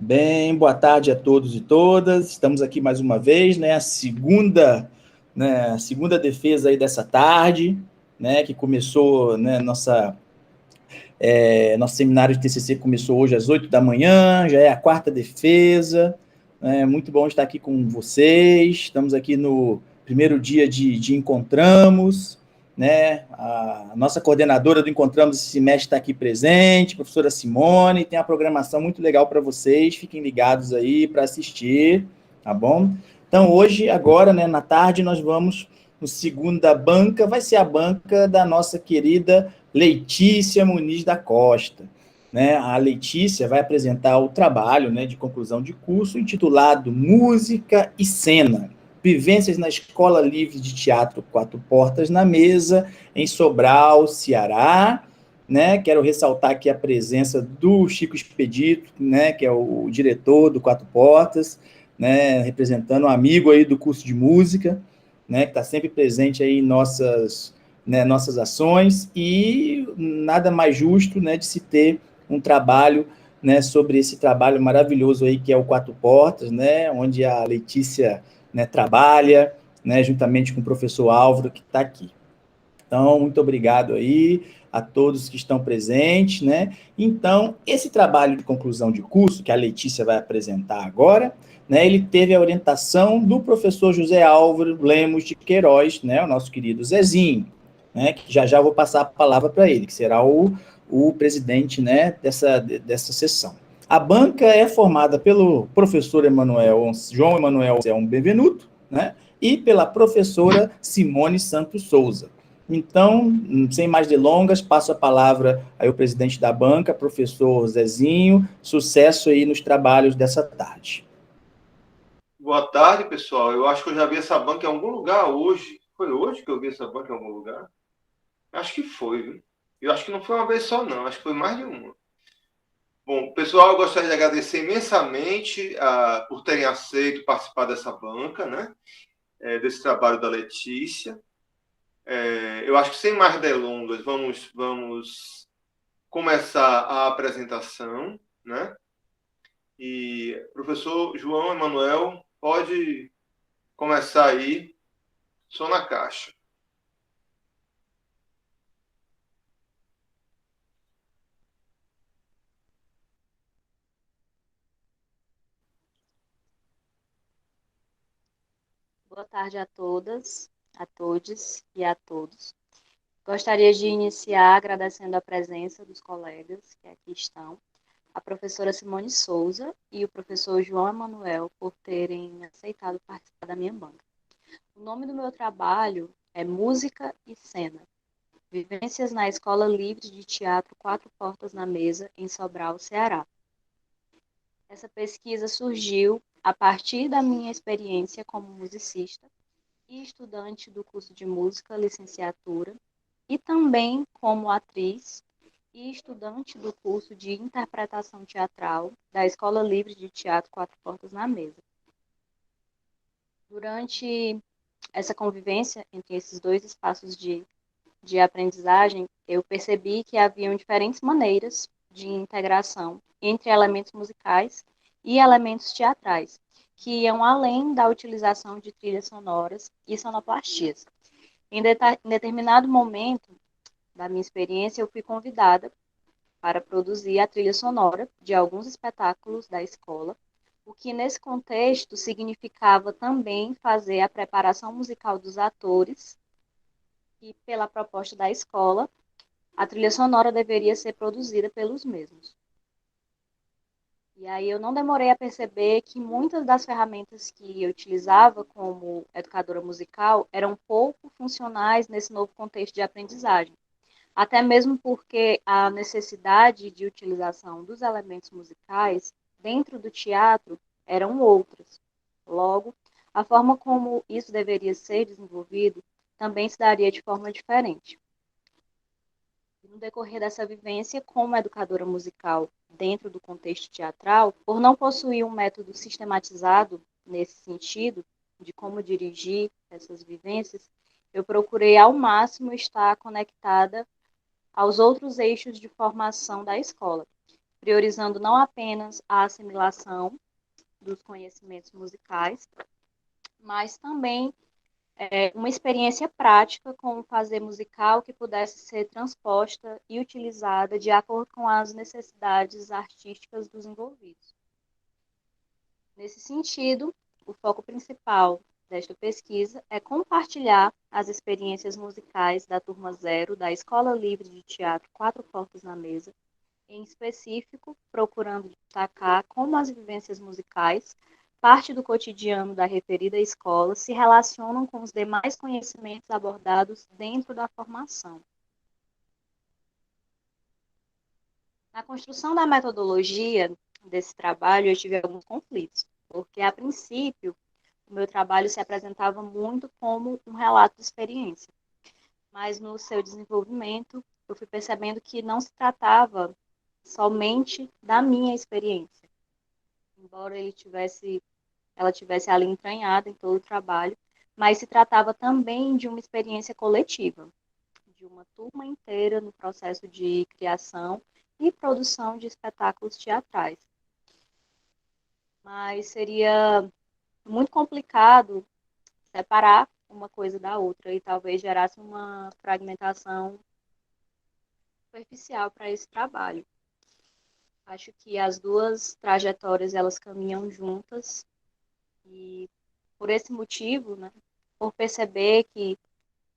Bem, boa tarde a todos e todas. Estamos aqui mais uma vez, a segunda defesa aí dessa tarde, que começou, nosso seminário de TCC começou hoje às 8 da manhã, já é a quarta defesa. É muito bom estar aqui com vocês. Estamos aqui no primeiro dia de Encontramos, né? A nossa coordenadora do Encontramos esse semestre está aqui presente, a professora Simone, tem uma programação muito legal para vocês, fiquem ligados aí para assistir, tá bom? Então, hoje, agora, na tarde, nós vamos no segunda banca, vai ser a banca da nossa querida Letícia Muniz da Costa. A Letícia vai apresentar o trabalho de conclusão de curso intitulado Música e Cena, Vivências na Escola Livre de Teatro Quatro Portas na Mesa, em Sobral, Ceará. Quero ressaltar aqui a presença do Chico Expedito, que é o diretor do Quatro Portas, representando um amigo aí do curso de música, que está sempre presente aí em nossas ações, e nada mais justo de se ter um trabalho sobre esse trabalho maravilhoso aí que é o Quatro Portas, onde a Letícia trabalha, juntamente com o professor Álvaro, que está aqui. Então, muito obrigado aí a todos que estão presentes, Então, esse trabalho de conclusão de curso, que a Letícia vai apresentar agora, ele teve a orientação do professor José Álvaro Lemos de Queiroz, o nosso querido Zezinho, que já vou passar a palavra para ele, que será o presidente, dessa sessão. A banca é formada pelo professor João Emanuel Benvenuto, e pela professora Simone Santos Souza. Então, sem mais delongas, passo a palavra aí ao presidente da banca, professor Zezinho. Sucesso aí nos trabalhos dessa tarde. Boa tarde, pessoal. Eu acho que eu já vi essa banca em algum lugar hoje. Foi hoje que eu vi essa banca em algum lugar? Acho que foi, viu? Eu acho que não foi uma vez só, não. Acho que foi mais de uma. Bom, pessoal, eu gostaria de agradecer imensamente por terem aceito participar dessa banca, desse trabalho da Letícia. Eu acho que sem mais delongas, vamos começar a apresentação, E professor João Emanuel, pode começar aí, som na caixa. Boa tarde a todas, a todos e a todos. Gostaria de iniciar agradecendo a presença dos colegas que aqui estão, a professora Simone Souza e o professor João Emanuel por terem aceitado participar da minha banca. O nome do meu trabalho é Música e Cena, Vivências na Escola Livre de Teatro Quatro Portas na Mesa, em Sobral, Ceará. Essa pesquisa surgiu a partir da minha experiência como musicista e estudante do curso de música, licenciatura, e também como atriz e estudante do curso de interpretação teatral da Escola Livre de Teatro Quatro Portas na Mesa. Durante essa convivência entre esses dois espaços de aprendizagem, eu percebi que haviam diferentes maneiras de integração entre elementos musicais e elementos teatrais, que iam além da utilização de trilhas sonoras e sonoplastias. Em determinado momento da minha experiência, eu fui convidada para produzir a trilha sonora de alguns espetáculos da escola, o que nesse contexto significava também fazer a preparação musical dos atores e, pela proposta da escola, a trilha sonora deveria ser produzida pelos mesmos. E aí eu não demorei a perceber que muitas das ferramentas que eu utilizava como educadora musical eram pouco funcionais nesse novo contexto de aprendizagem. Até mesmo porque a necessidade de utilização dos elementos musicais dentro do teatro eram outras. Logo, a forma como isso deveria ser desenvolvido também se daria de forma diferente. No decorrer dessa vivência como educadora musical dentro do contexto teatral, por não possuir um método sistematizado nesse sentido, de como dirigir essas vivências, eu procurei ao máximo estar conectada aos outros eixos de formação da escola, priorizando não apenas a assimilação dos conhecimentos musicais, mas também uma experiência prática com o fazer musical que pudesse ser transposta e utilizada de acordo com as necessidades artísticas dos envolvidos. Nesse sentido, o foco principal desta pesquisa é compartilhar as experiências musicais da Turma Zero da Escola Livre de Teatro Quatro Portas na Mesa, em específico, procurando destacar como as vivências musicais, parte do cotidiano da referida escola, se relacionam com os demais conhecimentos abordados dentro da formação. Na construção da metodologia desse trabalho, eu tive alguns conflitos, porque, a princípio, o meu trabalho se apresentava muito como um relato de experiência, mas no seu desenvolvimento, eu fui percebendo que não se tratava somente da minha experiência, embora ela tivesse ali entranhada em todo o trabalho, mas se tratava também de uma experiência coletiva, de uma turma inteira no processo de criação e produção de espetáculos teatrais. Mas seria muito complicado separar uma coisa da outra e talvez gerasse uma fragmentação superficial para esse trabalho. Acho que as duas trajetórias elas caminham juntas e por esse motivo, né, por perceber que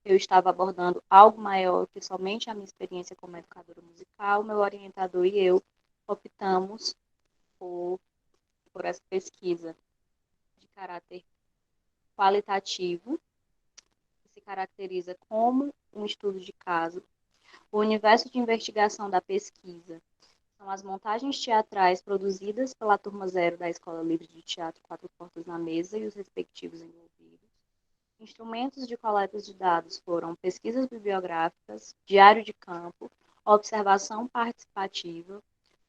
eu estava abordando algo maior que somente a minha experiência como educadora musical, meu orientador e eu optamos por, por essa pesquisa de caráter qualitativo, que se caracteriza como um estudo de caso. O universo de investigação da pesquisa são as montagens teatrais produzidas pela Turma Zero da Escola Livre de Teatro Quatro Portas na Mesa e os respectivos envolvidos. Instrumentos de coleta de dados foram pesquisas bibliográficas, diário de campo, observação participativa,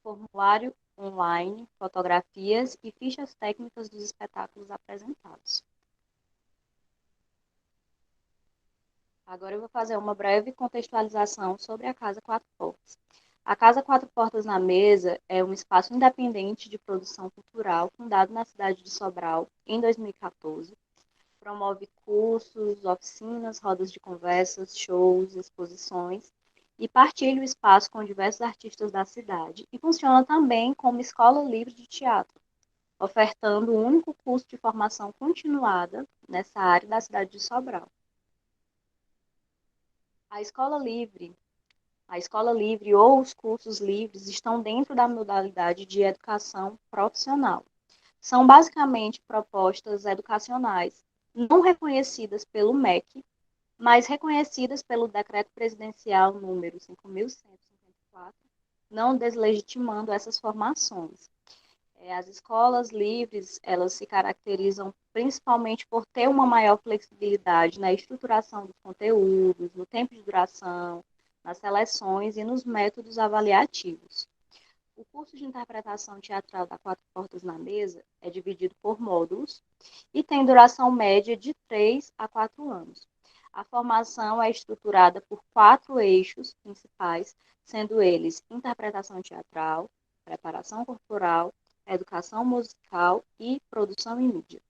formulário online, fotografias e fichas técnicas dos espetáculos apresentados. Agora eu vou fazer uma breve contextualização sobre a Casa Quatro Portas. A Casa Quatro Portas na Mesa é um espaço independente de produção cultural fundado na cidade de Sobral em 2014. Promove cursos, oficinas, rodas de conversas, shows, exposições e partilha o espaço com diversos artistas da cidade. E funciona também como escola livre de teatro, ofertando o único curso de formação continuada nessa área da cidade de Sobral. A escola livre ou os cursos livres estão dentro da modalidade de educação profissional. São basicamente propostas educacionais não reconhecidas pelo MEC, mas reconhecidas pelo Decreto Presidencial número 5.154, não deslegitimando essas formações. As escolas livres, elas se caracterizam principalmente por ter uma maior flexibilidade na estruturação dos conteúdos, no tempo de duração, nas seleções e nos métodos avaliativos. O curso de interpretação teatral da Quatro Portas na Mesa é dividido por módulos e tem duração média de 3 a 4 anos. A formação é estruturada por 4 eixos principais, sendo eles interpretação teatral, preparação corporal, educação musical e produção em mídia.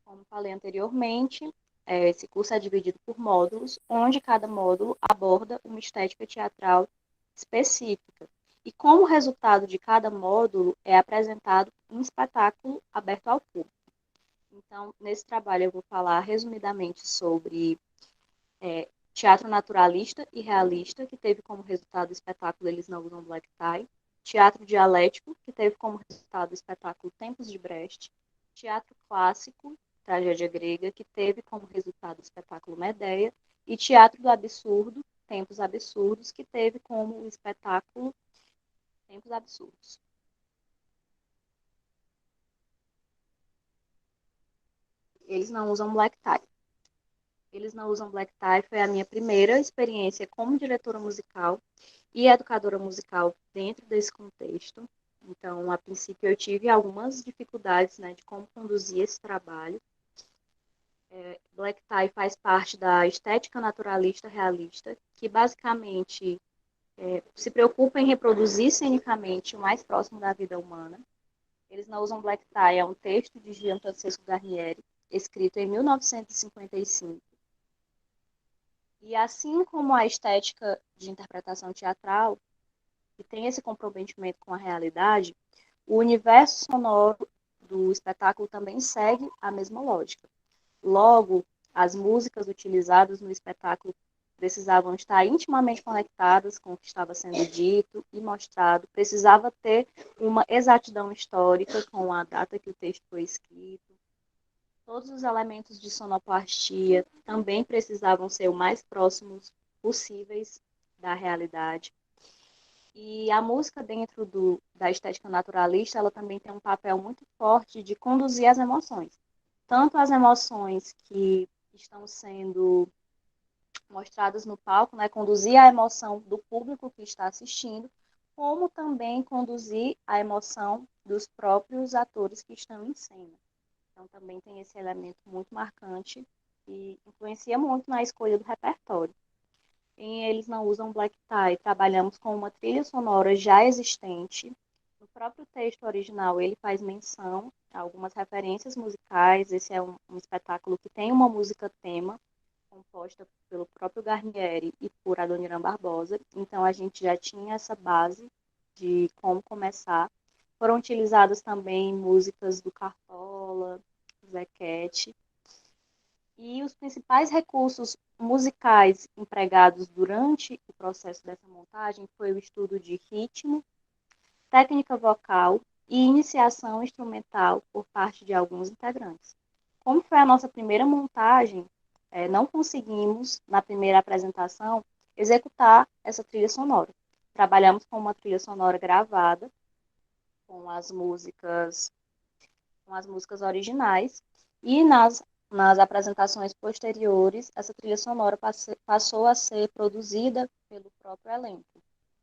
Como falei anteriormente, esse curso é dividido por módulos, onde cada módulo aborda uma estética teatral específica. E como resultado de cada módulo é apresentado um espetáculo aberto ao público. Então, nesse trabalho eu vou falar resumidamente sobre teatro naturalista e realista, que teve como resultado o espetáculo Eles Não Usam Black Tie, teatro dialético, que teve como resultado o espetáculo Tempos de Brecht, teatro clássico, tragédia grega, que teve como resultado o espetáculo Medéia, e teatro do absurdo, Tempos Absurdos, que teve como o espetáculo Tempos Absurdos. Eles Não Usam Black Tie. Eles Não Usam Black Tie foi a minha primeira experiência como diretora musical e educadora musical dentro desse contexto. Então, a princípio, eu tive algumas dificuldades, né, de como conduzir esse trabalho. Black Tie faz parte da estética naturalista realista, que basicamente se preocupam em reproduzir cenicamente o mais próximo da vida humana. Eles não usam black tie, é um texto de Gian Francesco Guarnieri, escrito em 1955. E assim como a estética de interpretação teatral, que tem esse comprometimento com a realidade, o universo sonoro do espetáculo também segue a mesma lógica. Logo, as músicas utilizadas no espetáculo precisavam estar intimamente conectadas com o que estava sendo dito e mostrado, precisava ter uma exatidão histórica com a data que o texto foi escrito. Todos os elementos de sonoplastia também precisavam ser o mais próximos possíveis da realidade. E a música dentro da estética naturalista, ela também tem um papel muito forte de conduzir as emoções. Tanto as emoções que estão sendo mostradas no palco, né, conduzir a emoção do público que está assistindo, como também conduzir a emoção dos próprios atores que estão em cena. Então também tem esse elemento muito marcante e influencia muito na escolha do repertório. Eles não usam black tie, trabalhamos com uma trilha sonora já existente. No próprio texto original, ele faz menção a algumas referências musicais. Esse é um espetáculo que tem uma música tema, composta pelo próprio Guarnieri e por Adoniran Barbosa. Então, a gente já tinha essa base de como começar. Foram utilizadas também músicas do Cartola, Zequete. E os principais recursos musicais empregados durante o processo dessa montagem foi o estudo de ritmo, técnica vocal e iniciação instrumental por parte de alguns integrantes. Como foi a nossa primeira montagem, não conseguimos, na primeira apresentação, executar essa trilha sonora. Trabalhamos com uma trilha sonora gravada, com as músicas originais, e nas apresentações posteriores, essa trilha sonora passou a ser produzida pelo próprio elenco,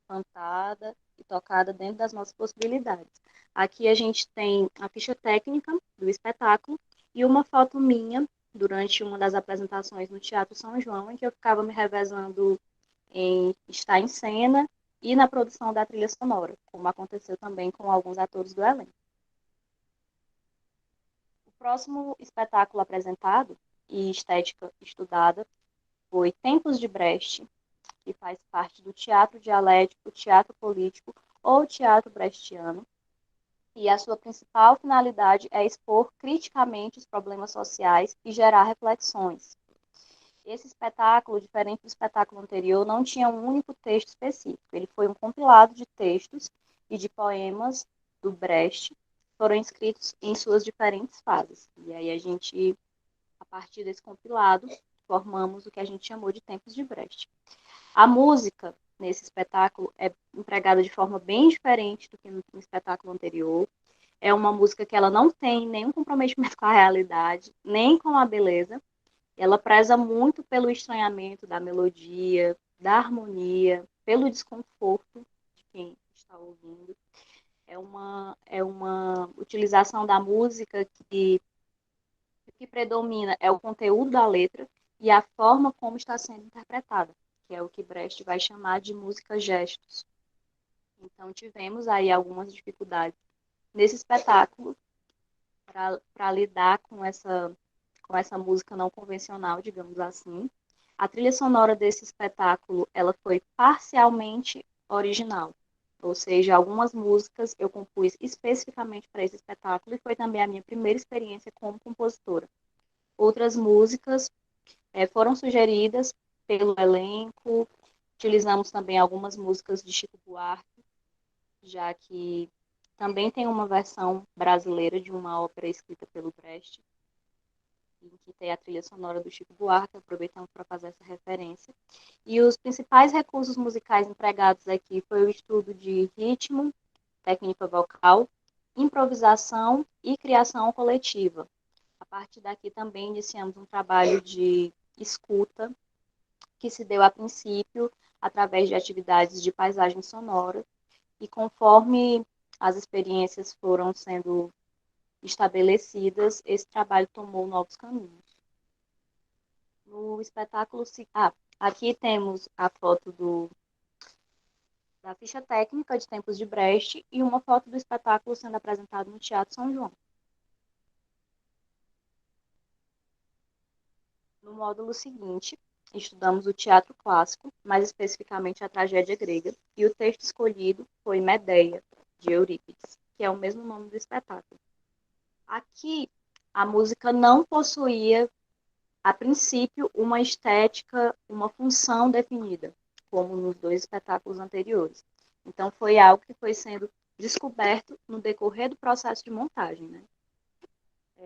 cantada e tocada dentro das nossas possibilidades. Aqui a gente tem a ficha técnica do espetáculo e uma foto minha durante uma das apresentações no Teatro São João, em que eu ficava me revezando em estar em cena e na produção da trilha sonora, como aconteceu também com alguns atores do elenco. O próximo espetáculo apresentado e estética estudada foi Tempos de Brecht, que faz parte do teatro dialético, teatro político ou teatro brechtiano, e a sua principal finalidade é expor criticamente os problemas sociais e gerar reflexões. Esse espetáculo, diferente do espetáculo anterior, não tinha um único texto específico. Ele foi um compilado de textos e de poemas do Brecht, que foram escritos em suas diferentes fases. E aí a partir desse compilado, formamos o que a gente chamou de Tempos de Brecht. A música nesse espetáculo é empregada de forma bem diferente do que no espetáculo anterior. É uma música que ela não tem nenhum comprometimento com a realidade, nem com a beleza. Ela preza muito pelo estranhamento da melodia, da harmonia, pelo desconforto de quem está ouvindo. É uma utilização da música que predomina é o conteúdo da letra e a forma como está sendo interpretada, que é o que Brecht vai chamar de música-gestos. Então, tivemos aí algumas dificuldades nesse espetáculo para lidar com essa música não convencional, digamos assim. A trilha sonora desse espetáculo ela foi parcialmente original, ou seja, algumas músicas eu compus especificamente para esse espetáculo e foi também a minha primeira experiência como compositora. Outras músicas foram sugeridas pelo elenco, utilizamos também algumas músicas de Chico Buarque, já que também tem uma versão brasileira de uma ópera escrita pelo Brecht, em que tem a trilha sonora do Chico Buarque, aproveitamos para fazer essa referência. E os principais recursos musicais empregados aqui foi o estudo de ritmo, técnica vocal, improvisação e criação coletiva. A partir daqui também iniciamos um trabalho de escuta, que se deu a princípio através de atividades de paisagem sonora, e conforme as experiências foram sendo estabelecidas, esse trabalho tomou novos caminhos. No espetáculo, aqui temos a foto da ficha técnica de Tempos de Brecht e uma foto do espetáculo sendo apresentado no Teatro São João. No módulo seguinte, estudamos o teatro clássico, mais especificamente a tragédia grega, e o texto escolhido foi Medeia, de Eurípides, que é o mesmo nome do espetáculo. Aqui, a música não possuía, a princípio, uma estética, uma função definida, como nos dois espetáculos anteriores. Então, foi algo que foi sendo descoberto no decorrer do processo de montagem, né?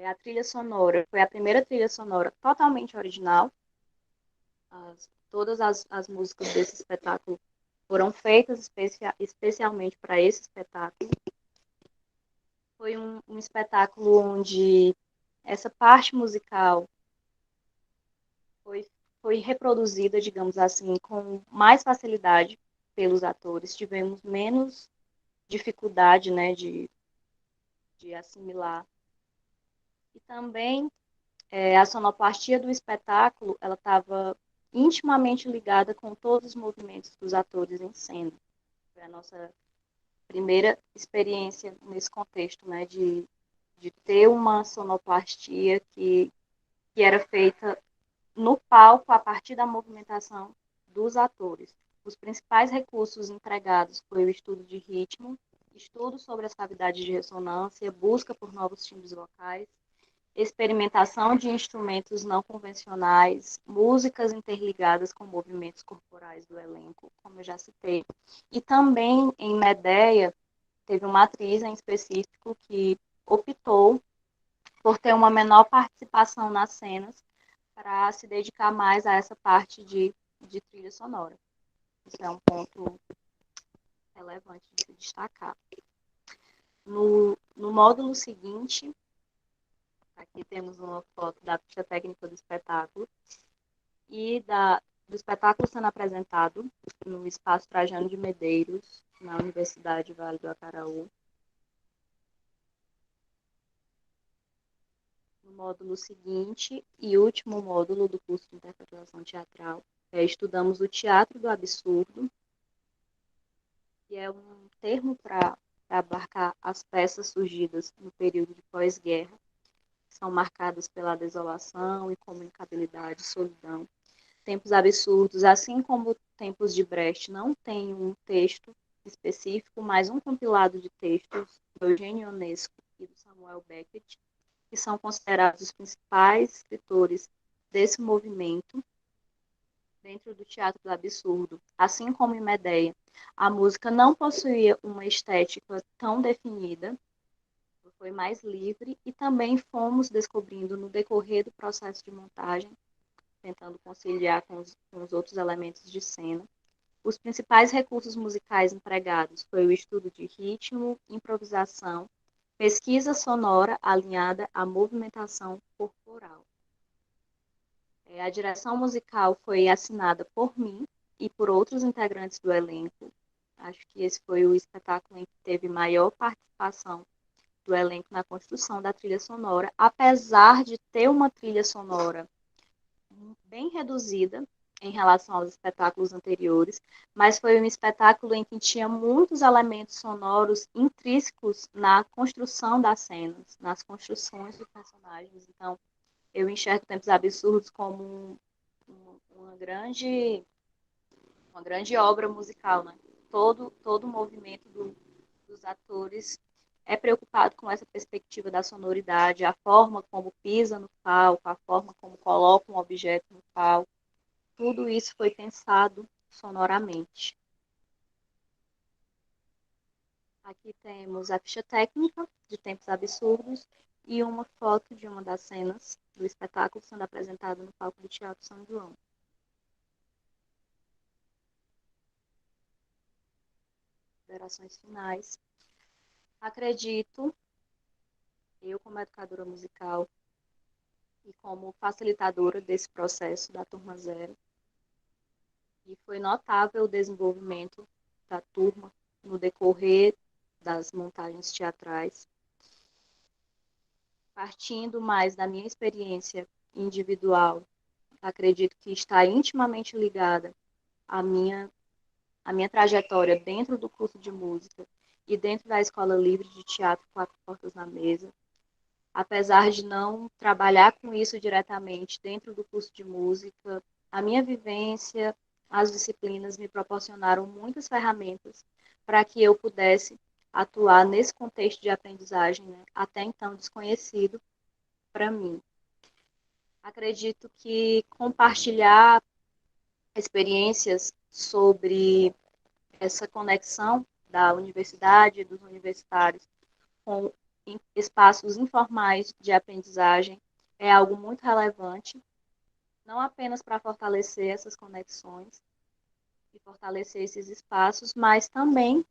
A trilha sonora foi a primeira trilha sonora totalmente original. Todas as músicas desse espetáculo foram feitas especialmente para esse espetáculo. Foi um espetáculo onde essa parte musical foi reproduzida, digamos assim, com mais facilidade pelos atores. Tivemos menos dificuldade, né, de assimilar. E também a sonoplastia do espetáculo, ela estava intimamente ligada com todos os movimentos dos atores em cena. Foi a nossa primeira experiência nesse contexto, né, de ter uma sonoplastia que era feita no palco a partir da movimentação dos atores. Os principais recursos empregados foi o estudo de ritmo, estudo sobre as cavidades de ressonância, busca por novos timbres vocais, experimentação de instrumentos não convencionais, músicas interligadas com movimentos corporais do elenco, como eu já citei. E também, em Medeia, teve uma atriz em específico que optou por ter uma menor participação nas cenas para se dedicar mais a essa parte de trilha sonora. Isso é um ponto relevante de se destacar. No módulo seguinte, aqui temos uma foto da ficha técnica do espetáculo e do espetáculo sendo apresentado no Espaço Trajano de Medeiros, na Universidade Vale do Acaraú. No módulo seguinte e último módulo do curso de interpretação teatral, estudamos o teatro do absurdo, que é um termo para abarcar as peças surgidas no período de pós-guerra, que são marcadas pela desolação, incomunicabilidade, solidão. Tempos absurdos, assim como Tempos de Brecht, não tem um texto específico, mas um compilado de textos do Eugênio Ionesco e do Samuel Beckett, que são considerados os principais escritores desse movimento dentro do teatro do absurdo. Assim como em Medeia, a música não possuía uma estética tão definida, foi mais livre, e também fomos descobrindo no decorrer do processo de montagem, tentando conciliar com os outros elementos de cena. Os principais recursos musicais empregados foi o estudo de ritmo, improvisação, pesquisa sonora alinhada à movimentação corporal. A direção musical foi assinada por mim e por outros integrantes do elenco. Acho que esse foi o espetáculo em que teve maior participação do elenco na construção da trilha sonora, apesar de ter uma trilha sonora bem reduzida em relação aos espetáculos anteriores, mas foi um espetáculo em que tinha muitos elementos sonoros intrínsecos na construção das cenas, nas construções dos personagens. Então, eu enxergo Tempos Absurdos como uma grande obra musical, né? Todo o movimento dos atores é preocupado com essa perspectiva da sonoridade, a forma como pisa no palco, a forma como coloca um objeto no palco. Tudo isso foi pensado sonoramente. Aqui temos a ficha técnica de Tempos Absurdos e uma foto de uma das cenas do espetáculo sendo apresentado no palco do Teatro São João. Considerações finais. Acredito, eu como educadora musical e como facilitadora desse processo da Turma Zero, e foi notável o desenvolvimento da turma no decorrer das montagens teatrais, partindo mais da minha experiência individual, acredito que está intimamente ligada à minha a minha trajetória dentro do curso de música e dentro da Escola Livre de Teatro Quatro Portas na Mesa. Apesar de não trabalhar com isso diretamente dentro do curso de música, a minha vivência, as disciplinas me proporcionaram muitas ferramentas para que eu pudesse atuar nesse contexto de aprendizagem, né, até então desconhecido para mim. Acredito que compartilhar experiências sobre essa conexão da universidade e dos universitários com espaços informais de aprendizagem é algo muito relevante, não apenas para fortalecer essas conexões e fortalecer esses espaços, mas também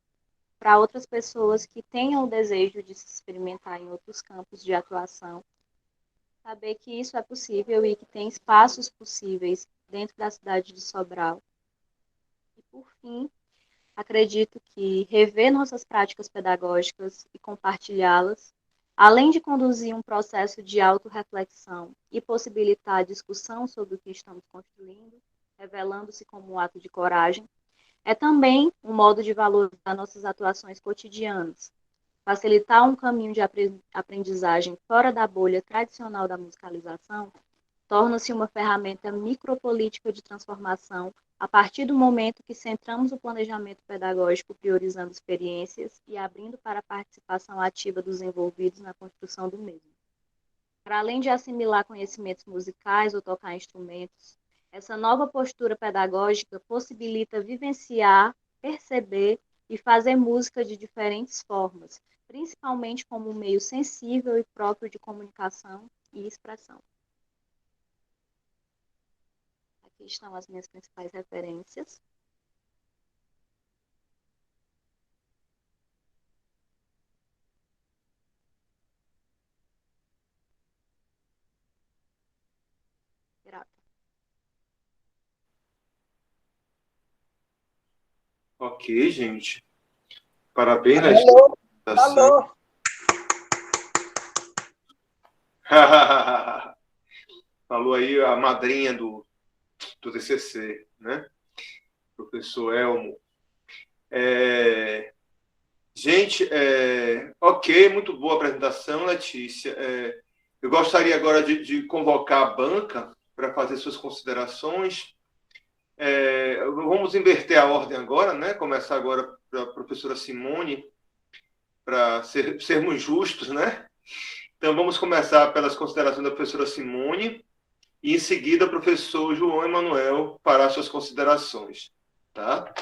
para outras pessoas que tenham o desejo de se experimentar em outros campos de atuação, saber que isso é possível e que tem espaços possíveis dentro da cidade de Sobral. E, por fim, acredito que rever nossas práticas pedagógicas e compartilhá-las, além de conduzir um processo de autorreflexão e possibilitar a discussão sobre o que estamos construindo, revelando-se como um ato de coragem, é também um modo de valorizar nossas atuações cotidianas, facilitar um caminho de aprendizagem fora da bolha tradicional da musicalização, torna-se uma ferramenta micropolítica de transformação a partir do momento que centramos o planejamento pedagógico priorizando experiências e abrindo para a participação ativa dos envolvidos na construção do mesmo. Para além de assimilar conhecimentos musicais ou tocar instrumentos, essa nova postura pedagógica possibilita vivenciar, perceber e fazer música de diferentes formas, principalmente como um meio sensível e próprio de comunicação e expressão. Aqui estão as minhas principais referências. Grata. Ok, gente. Parabéns na Alô, apresentação. alô. Falou aí a madrinha do TCC, né? Professor Elmo. Gente, ok, muito boa a apresentação, Letícia. Eu gostaria agora de convocar a banca para fazer suas considerações. Vamos inverter a ordem agora, né? Começar agora para a professora Simone, para sermos justos, né? Então, vamos começar pelas considerações da professora Simone e, em seguida, o professor João Emanuel para suas considerações. Tá?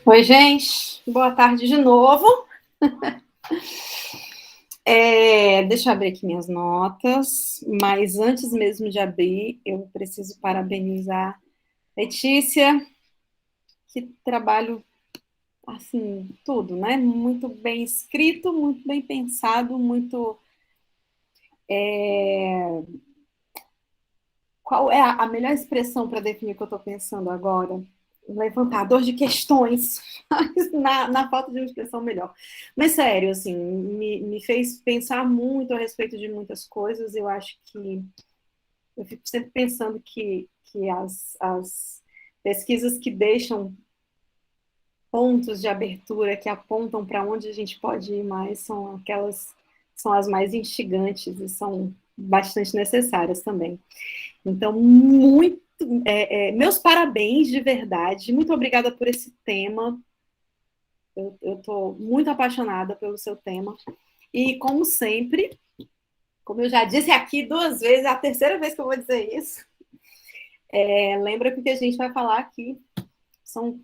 Oi, gente. Boa tarde de novo. Deixa eu abrir aqui minhas notas, mas antes mesmo de abrir, eu preciso parabenizar Letícia, que trabalho, assim, tudo, né? Muito bem escrito, muito bem pensado, muito... Qual é a melhor expressão para definir o que eu estou pensando agora? Levantador de questões, na falta de uma expressão melhor. Mas, sério, assim, me fez pensar muito a respeito de muitas coisas. Eu acho que... Eu fico sempre pensando que as pesquisas que deixam pontos de abertura, que apontam para onde a gente pode ir mais, são as mais instigantes e são bastante necessárias também. Então, meus parabéns de verdade, muito obrigada por esse tema. Eu estou muito apaixonada pelo seu tema. E, como sempre, como eu já disse aqui 2 vezes, é a terceira vez que eu vou dizer isso, lembra que o que a gente vai falar aqui são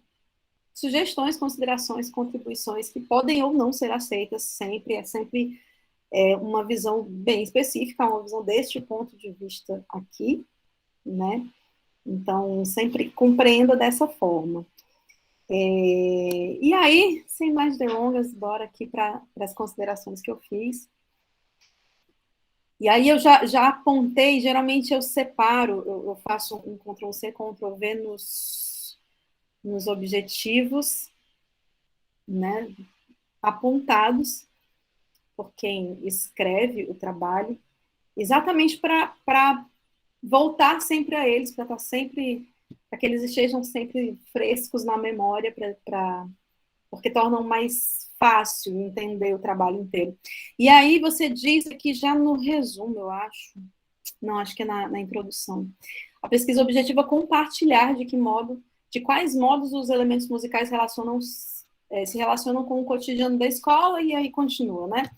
sugestões, considerações, contribuições que podem ou não ser aceitas sempre, sempre uma visão bem específica, uma visão deste ponto de vista aqui, né? Então, sempre compreenda dessa forma. E aí, sem mais delongas, bora aqui para as considerações que eu fiz. E aí eu já apontei, geralmente eu separo, eu faço um Ctrl+C, Ctrl+V nos objetivos, né, apontados por quem escreve o trabalho, exatamente para voltar sempre a eles, para estar sempre, para que eles estejam sempre frescos na memória, porque tornam mais fácil entender o trabalho inteiro. E aí você diz aqui já no resumo, eu acho, não, acho que é na introdução. A pesquisa objetiva é compartilhar de quais modos os elementos musicais se relacionam com o cotidiano da escola, e aí continua, né?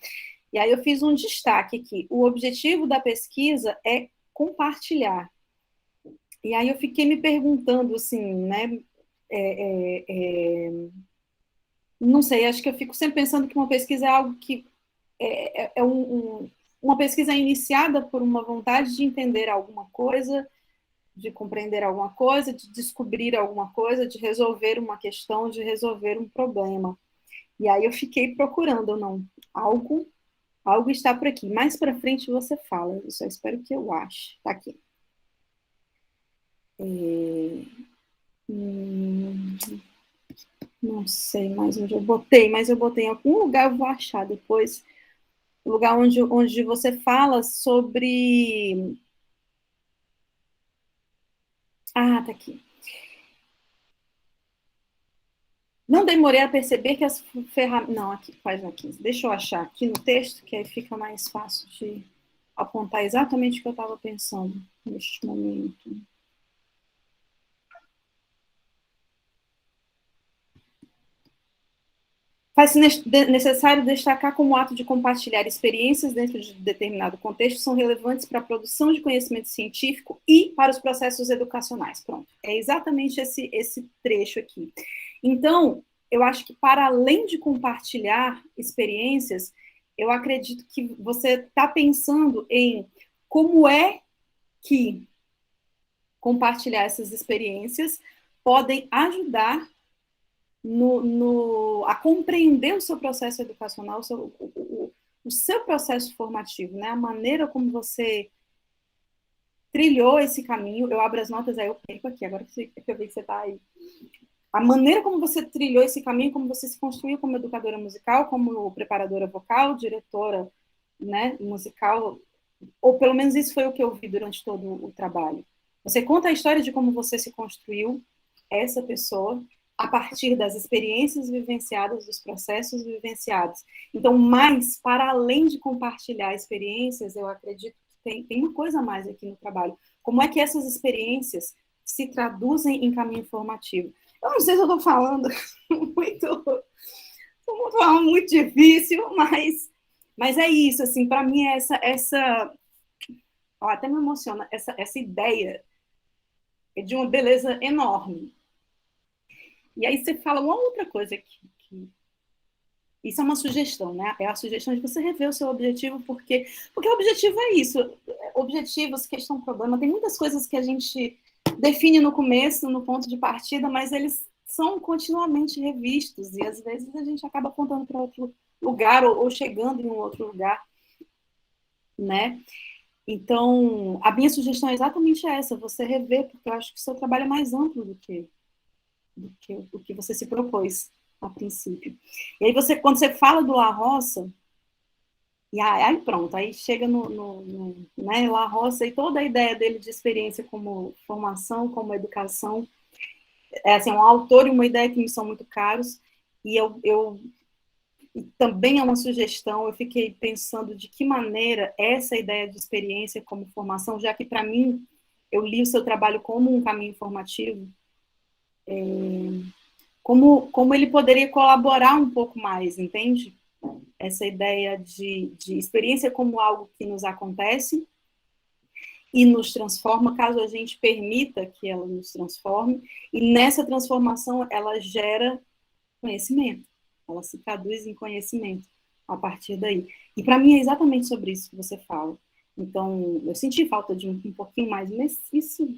E aí eu fiz um destaque aqui. O objetivo da pesquisa é compartilhar. E aí eu fiquei me perguntando, assim, né? Não sei, acho que eu fico sempre pensando que uma pesquisa é algo que uma pesquisa iniciada por uma vontade de entender alguma coisa, de compreender alguma coisa, de descobrir alguma coisa, de resolver uma questão, de resolver um problema. E aí eu fiquei procurando, não, algo está por aqui. Mais para frente você fala, eu só espero que eu ache. Tá aqui. Não sei mais onde eu botei, mas eu botei em algum lugar, eu vou achar depois. O lugar onde você fala sobre... Ah, tá aqui. Não demorei a perceber que as ferramentas... Não, aqui, página 15. Deixa eu achar aqui no texto, que aí fica mais fácil de apontar exatamente o que eu estava pensando neste momento. Faz-se necessário destacar como o ato de compartilhar experiências dentro de determinado contexto são relevantes para a produção de conhecimento científico e para os processos educacionais. Pronto, é exatamente esse trecho aqui. Então, eu acho que para além de compartilhar experiências, eu acredito que você está pensando em como é que compartilhar essas experiências podem ajudar a compreender o seu processo educacional, o seu processo formativo, né? A maneira como você trilhou esse caminho. Eu abro as notas, aí eu perco aqui, agora que eu vi que você está aí. A maneira como você trilhou esse caminho, como você se construiu como educadora musical, como preparadora vocal, diretora, né, musical, ou pelo menos isso foi o que eu vi durante todo o trabalho. Você conta a história de como você se construiu essa pessoa a partir das experiências vivenciadas, dos processos vivenciados. Então, mais, para além de compartilhar experiências, eu acredito que tem uma coisa a mais aqui no trabalho. Como é que essas experiências se traduzem em caminho formativo? Eu não sei se eu estou falando muito difícil, mas é isso, assim, para mim essa até me emociona, essa ideia é de uma beleza enorme. E aí você fala uma outra coisa que isso é uma sugestão, né? É a sugestão de você rever o seu objetivo, porque o objetivo é isso. Objetivos, questão, problema, tem muitas coisas que a gente define no começo, no ponto de partida, mas eles são continuamente revistos, e às vezes a gente acaba apontando para outro lugar, ou chegando em um outro lugar, né? Então, a minha sugestão é exatamente essa, você rever, porque eu acho que o seu trabalho é mais amplo do que o que você se propôs a princípio. E aí quando você fala do La Roça, e aí pronto, aí chega né, La Roça e toda a ideia dele de experiência como formação, como educação, é assim, um autor e uma ideia que me são muito caros, e e também é uma sugestão, eu fiquei pensando de que maneira essa ideia de experiência como formação, já que para mim, eu li o seu trabalho como um caminho formativo, como ele poderia colaborar um pouco mais, entende? Essa ideia de experiência como algo que nos acontece e nos transforma, caso a gente permita que ela nos transforme, e nessa transformação ela gera conhecimento, ela se traduz em conhecimento a partir daí. E para mim é exatamente sobre isso que você fala. Então, eu senti falta de um pouquinho mais, mas isso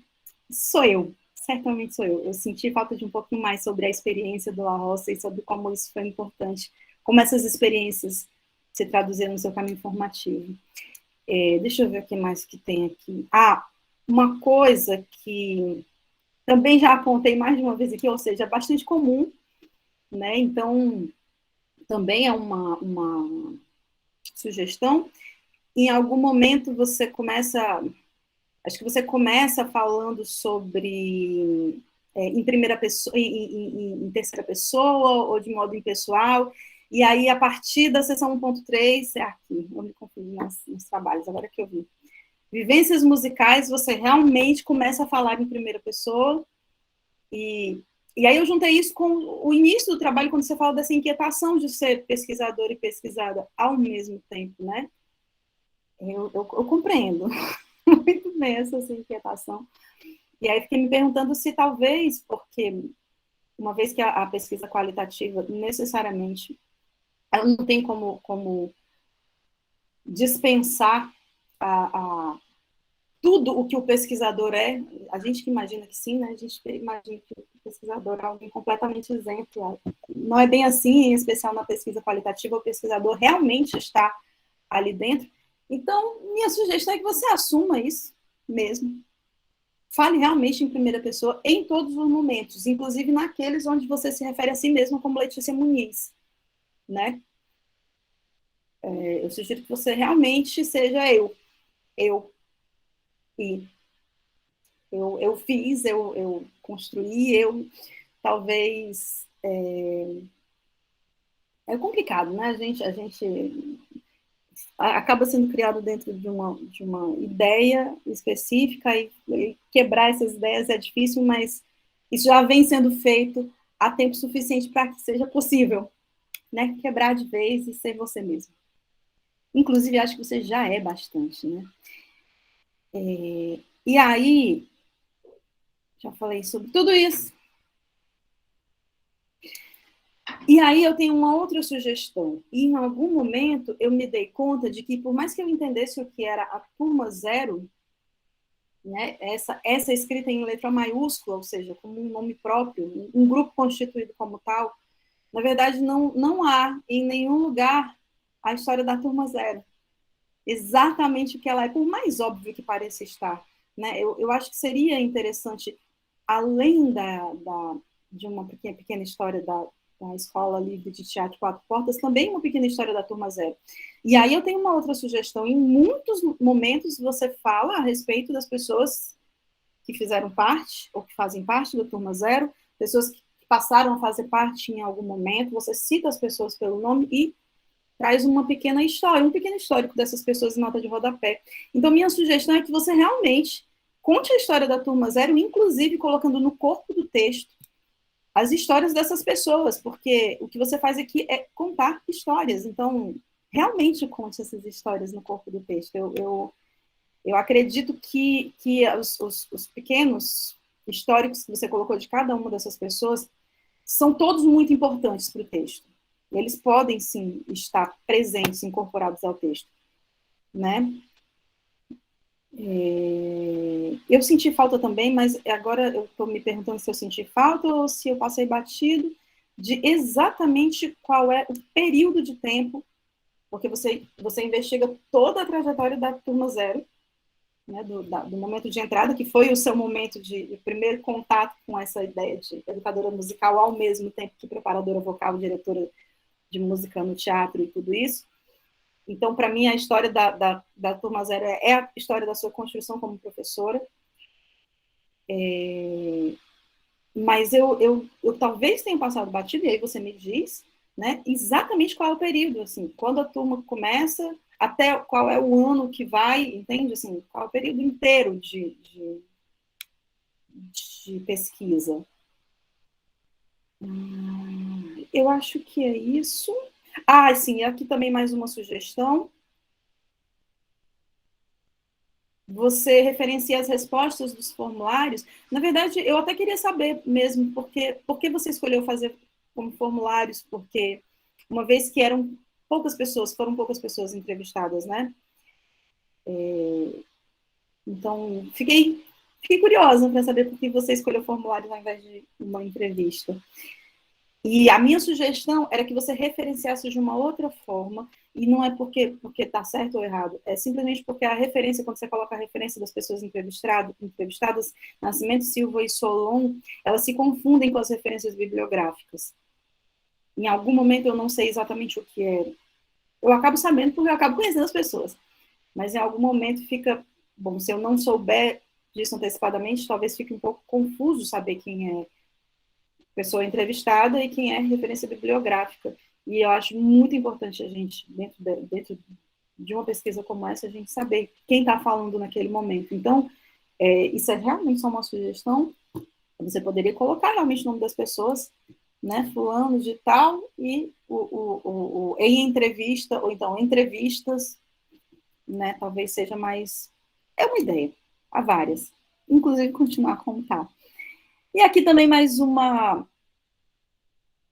sou eu, certamente sou eu. Eu senti falta de um pouquinho mais sobre a experiência do La Roça e sobre como isso foi importante, como essas experiências se traduziram no seu caminho formativo. Deixa eu ver o que mais que tem aqui. Uma coisa que também já apontei mais de uma vez aqui, ou seja, é bastante comum, né? Então, também é uma sugestão. Em algum momento você começa Acho que você começa falando sobre em primeira pessoa, em terceira pessoa, ou de modo impessoal, e aí, a partir da seção 1.3, é aqui, eu me confundi nos trabalhos, agora que eu vi. Vivências musicais, você realmente começa a falar em primeira pessoa, e aí eu juntei isso com o início do trabalho, quando você fala dessa inquietação de ser pesquisador e pesquisada ao mesmo tempo, né? Eu compreendo muito bem essa inquietação. E aí fiquei me perguntando se talvez, porque uma vez que a pesquisa qualitativa necessariamente ela não tem como dispensar tudo o que o pesquisador é, a gente que imagina que sim, né? A gente imagina que o pesquisador é alguém completamente isento. Não é bem assim, em especial na pesquisa qualitativa, o pesquisador realmente está ali dentro. Então, minha sugestão é que você assuma isso mesmo. Fale realmente em primeira pessoa em todos os momentos, inclusive naqueles onde você se refere a si mesmo como Letícia Muniz, né? Eu sugiro que você realmente seja eu. E eu fiz, eu construí, talvez... É complicado, né? A gente acaba sendo criado dentro de uma ideia específica e quebrar essas ideias é difícil, mas isso já vem sendo feito há tempo suficiente para que seja possível, né? Quebrar de vez e ser você mesmo. Inclusive, acho que você já é bastante, né? E aí, já falei sobre tudo isso. E aí eu tenho uma outra sugestão. E em algum momento eu me dei conta de que, por mais que eu entendesse o que era a turma zero, né, essa escrita em letra maiúscula, ou seja, como um nome próprio, um grupo constituído como tal, na verdade não há em nenhum lugar a história da turma zero. Exatamente o que ela é, por mais óbvio que pareça estar. Né? Eu acho que seria interessante, além de uma pequena história da Escola Livre de Teatro Quatro Portas, também uma pequena história da Turma Zero. E aí eu tenho uma outra sugestão. Em muitos momentos você fala a respeito das pessoas que fizeram parte, ou que fazem parte da Turma Zero, pessoas que passaram a fazer parte em algum momento, você cita as pessoas pelo nome e traz uma pequena história, um pequeno histórico dessas pessoas em nota de rodapé. Então, minha sugestão é que você realmente conte a história da Turma Zero, inclusive colocando no corpo do texto as histórias dessas pessoas, porque o que você faz aqui é contar histórias. Então, realmente conte essas histórias no corpo do texto. Eu acredito que os pequenos históricos que você colocou de cada uma dessas pessoas são todos muito importantes para o texto. Eles podem, sim, estar presentes, incorporados ao texto, né? Eu senti falta também, mas agora eu estou me perguntando se eu senti falta ou se eu passei batido de exatamente qual é o período de tempo, porque você investiga toda a trajetória da Turma Zero, né, do momento de entrada, que foi o seu momento de primeiro contato com essa ideia de educadora musical, ao mesmo tempo que preparadora vocal, diretora de música no teatro e tudo isso. Então, para mim, a história da Turma Zero é a história da sua construção como professora. Mas eu talvez tenha passado batido, e aí você me diz, né, exatamente qual é o período, assim, quando a turma começa, até qual é o ano que vai, entende? Assim, qual é o período inteiro de pesquisa. Eu acho que é isso. Sim, aqui também mais uma sugestão. Você referencia as respostas dos formulários. Na verdade, eu até queria saber mesmo por que você escolheu fazer como formulários, porque uma vez que foram poucas pessoas entrevistadas, né? Então, fiquei curiosa para saber por que você escolheu formulários ao invés de uma entrevista. E a minha sugestão era que você referenciasse de uma outra forma, e não é porque está certo ou errado, é simplesmente porque a referência, quando você coloca a referência das pessoas entrevistadas, Nascimento, Silva e Solon, elas se confundem com as referências bibliográficas. Em algum momento eu não sei exatamente o que é. Eu acabo sabendo porque eu acabo conhecendo as pessoas, mas em algum momento fica bom, se eu não souber disso antecipadamente, talvez fique um pouco confuso saber quem é pessoa entrevistada e quem é referência bibliográfica. E eu acho muito importante a gente, dentro de uma pesquisa como essa, a gente saber quem está falando naquele momento. Então, isso é realmente só uma sugestão. Você poderia colocar realmente o nome das pessoas, né, fulano de tal, e em entrevista, ou então entrevistas, né, talvez seja mais... É uma ideia, há várias. Inclusive, continuar como está. E aqui também mais uma...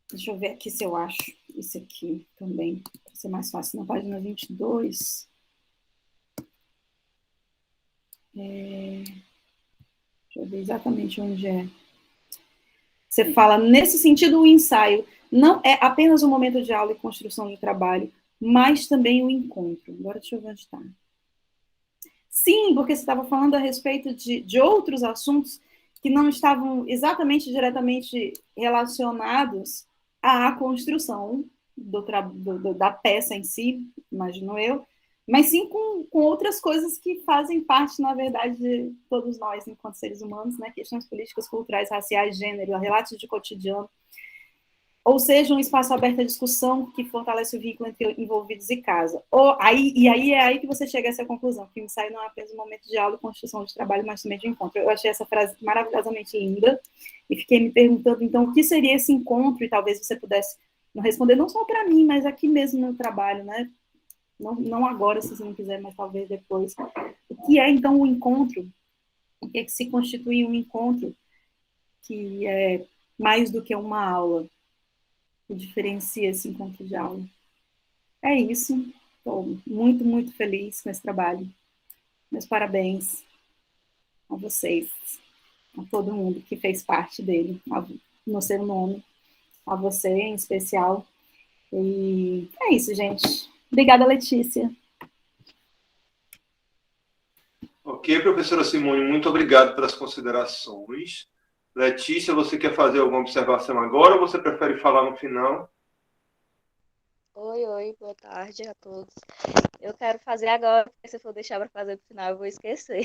Deixa eu ver aqui se eu acho isso aqui também, para ser mais fácil, na página 22. Deixa eu ver exatamente onde é. Você fala, nesse sentido, o ensaio não é apenas um momento de aula e construção de trabalho, mas também o encontro. Agora deixa eu ver onde está. Sim, porque você estava falando a respeito de outros assuntos que não estavam exatamente diretamente relacionados à construção da peça em si, imagino eu, mas sim com outras coisas que fazem parte, na verdade, de todos nós, enquanto seres humanos, né? Questões políticas, culturais, raciais, gênero, relatos de cotidiano, ou seja, um espaço aberto à discussão que fortalece o vínculo entre envolvidos e casa. E aí é aí que você chega a essa conclusão, que o ensaio não é apenas um momento de aula e construção de trabalho, mas também de encontro. Eu achei essa frase maravilhosamente linda e fiquei me perguntando, então, o que seria esse encontro, e talvez você pudesse não responder, não só para mim, mas aqui mesmo no trabalho, né? Não agora, se você não quiser, mas talvez depois. O que é, então, o encontro? O que é que se constitui um encontro que é mais do que uma aula? Que diferencia esse encontro de aula. É isso. Estou muito, muito feliz com esse trabalho. Meus parabéns a vocês, a todo mundo que fez parte dele, no seu nome, a você em especial. E é isso, gente. Obrigada, Letícia. Ok, professora Simone, muito obrigado pelas considerações. Letícia, você quer fazer alguma observação agora ou você prefere falar no final? Oi, boa tarde a todos. Eu quero fazer agora, porque se eu for deixar para fazer no final, eu vou esquecer.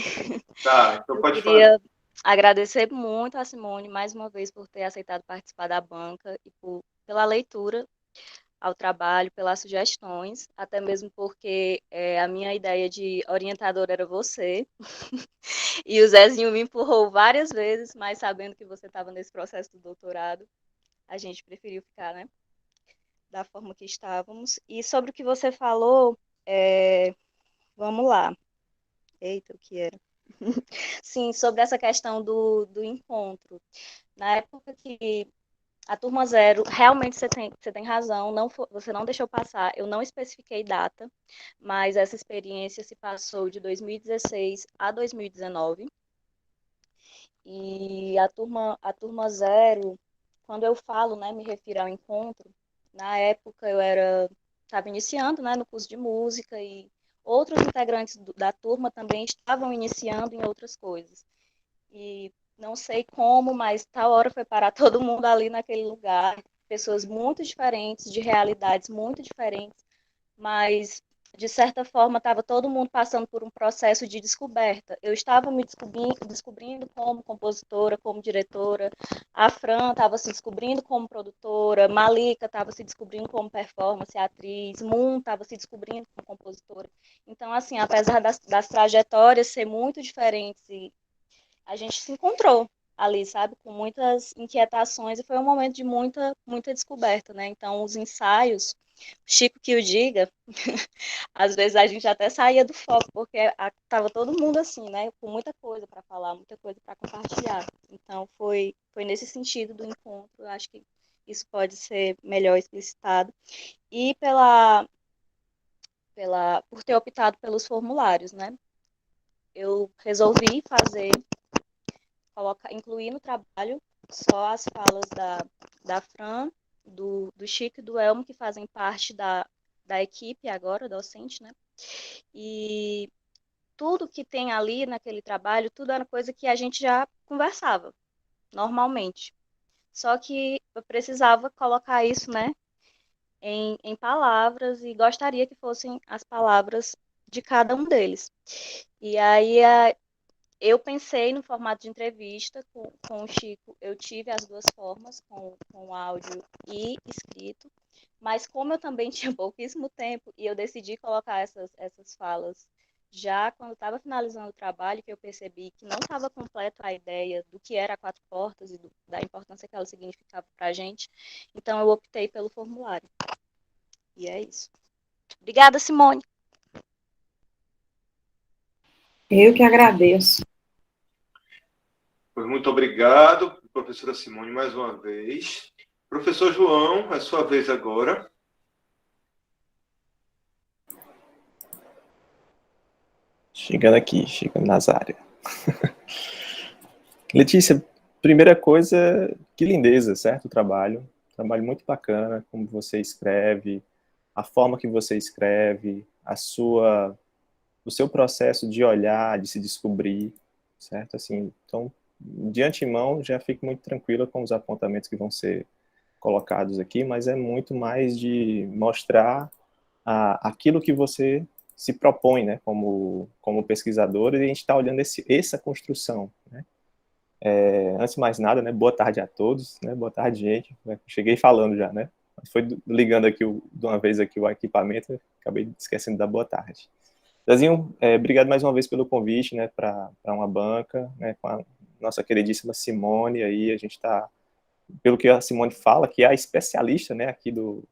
Tá, então Eu pode fazer. queria agradecer muito a Simone, mais uma vez, por ter aceitado participar da banca e pela leitura ao trabalho, pelas sugestões, até mesmo porque a minha ideia de orientador era você, e o Zezinho me empurrou várias vezes, mas sabendo que você estava nesse processo do doutorado, a gente preferiu ficar, né, da forma que estávamos. E sobre o que você falou, vamos lá. Eita, o que era? Sim, sobre essa questão do encontro. Na época que a turma zero, realmente você tem razão, você não deixou passar, eu não especifiquei data, mas essa experiência se passou de 2016 a 2019. E a turma zero, quando eu falo, né, me refiro ao encontro, na época eu estava iniciando, né, no curso de música e outros integrantes da turma também estavam iniciando em outras coisas. E não sei como, mas tal hora foi parar todo mundo ali naquele lugar, pessoas muito diferentes, de realidades muito diferentes, mas de certa forma estava todo mundo passando por um processo de descoberta. Eu estava me descobrindo como compositora, como diretora, a Fran estava se descobrindo como produtora, Malika estava se descobrindo como performance, atriz, Moon estava se descobrindo como compositora. Então, assim, apesar das trajetórias ser muito diferentes, a gente se encontrou ali, sabe, com muitas inquietações, e foi um momento de muita, muita descoberta, né? Então, os ensaios, Chico que o diga, às vezes a gente até saía do foco, porque estava todo mundo assim, né, com muita coisa para falar, muita coisa para compartilhar. Então, foi nesse sentido do encontro, eu acho que isso pode ser melhor explicitado. E por ter optado pelos formulários, né? Eu resolvi incluir no trabalho só as falas da Fran, do Chico e do Elmo, que fazem parte da equipe agora, docente, né? E tudo que tem ali naquele trabalho, tudo era coisa que a gente já conversava, normalmente. Só que eu precisava colocar isso, né, em palavras, e gostaria que fossem as palavras de cada um deles. E aí eu pensei no formato de entrevista com o Chico, eu tive as duas formas, com áudio e escrito, mas como eu também tinha pouquíssimo tempo e eu decidi colocar essas falas já quando estava finalizando o trabalho, que eu percebi que não estava completa a ideia do que era a Quatro Portas e da importância que ela significava para a gente, então eu optei pelo formulário. E é isso. Obrigada, Simone. Eu que agradeço. Pois muito obrigado, professora Simone, mais uma vez. Professor João, é sua vez agora. Chegando nas áreas. Letícia, primeira coisa, que lindeza, certo? O trabalho muito bacana, como você escreve, a forma que você escreve, o seu processo de olhar, de se descobrir, certo? Assim, então, de antemão, já fico muito tranquila com os apontamentos que vão ser colocados aqui, mas é muito mais de mostrar aquilo que você se propõe, né, como pesquisador, e a gente está olhando essa construção, né? Antes de mais nada, né, boa tarde a todos, né, boa tarde, gente. Cheguei falando já, né? Foi ligando aqui de uma vez aqui o equipamento, acabei esquecendo da boa tarde. Zezinho, obrigado mais uma vez pelo convite, né, para uma banca, né, com a nossa queridíssima Simone aí, a gente está, pelo que a Simone fala, que é a especialista, né, aqui do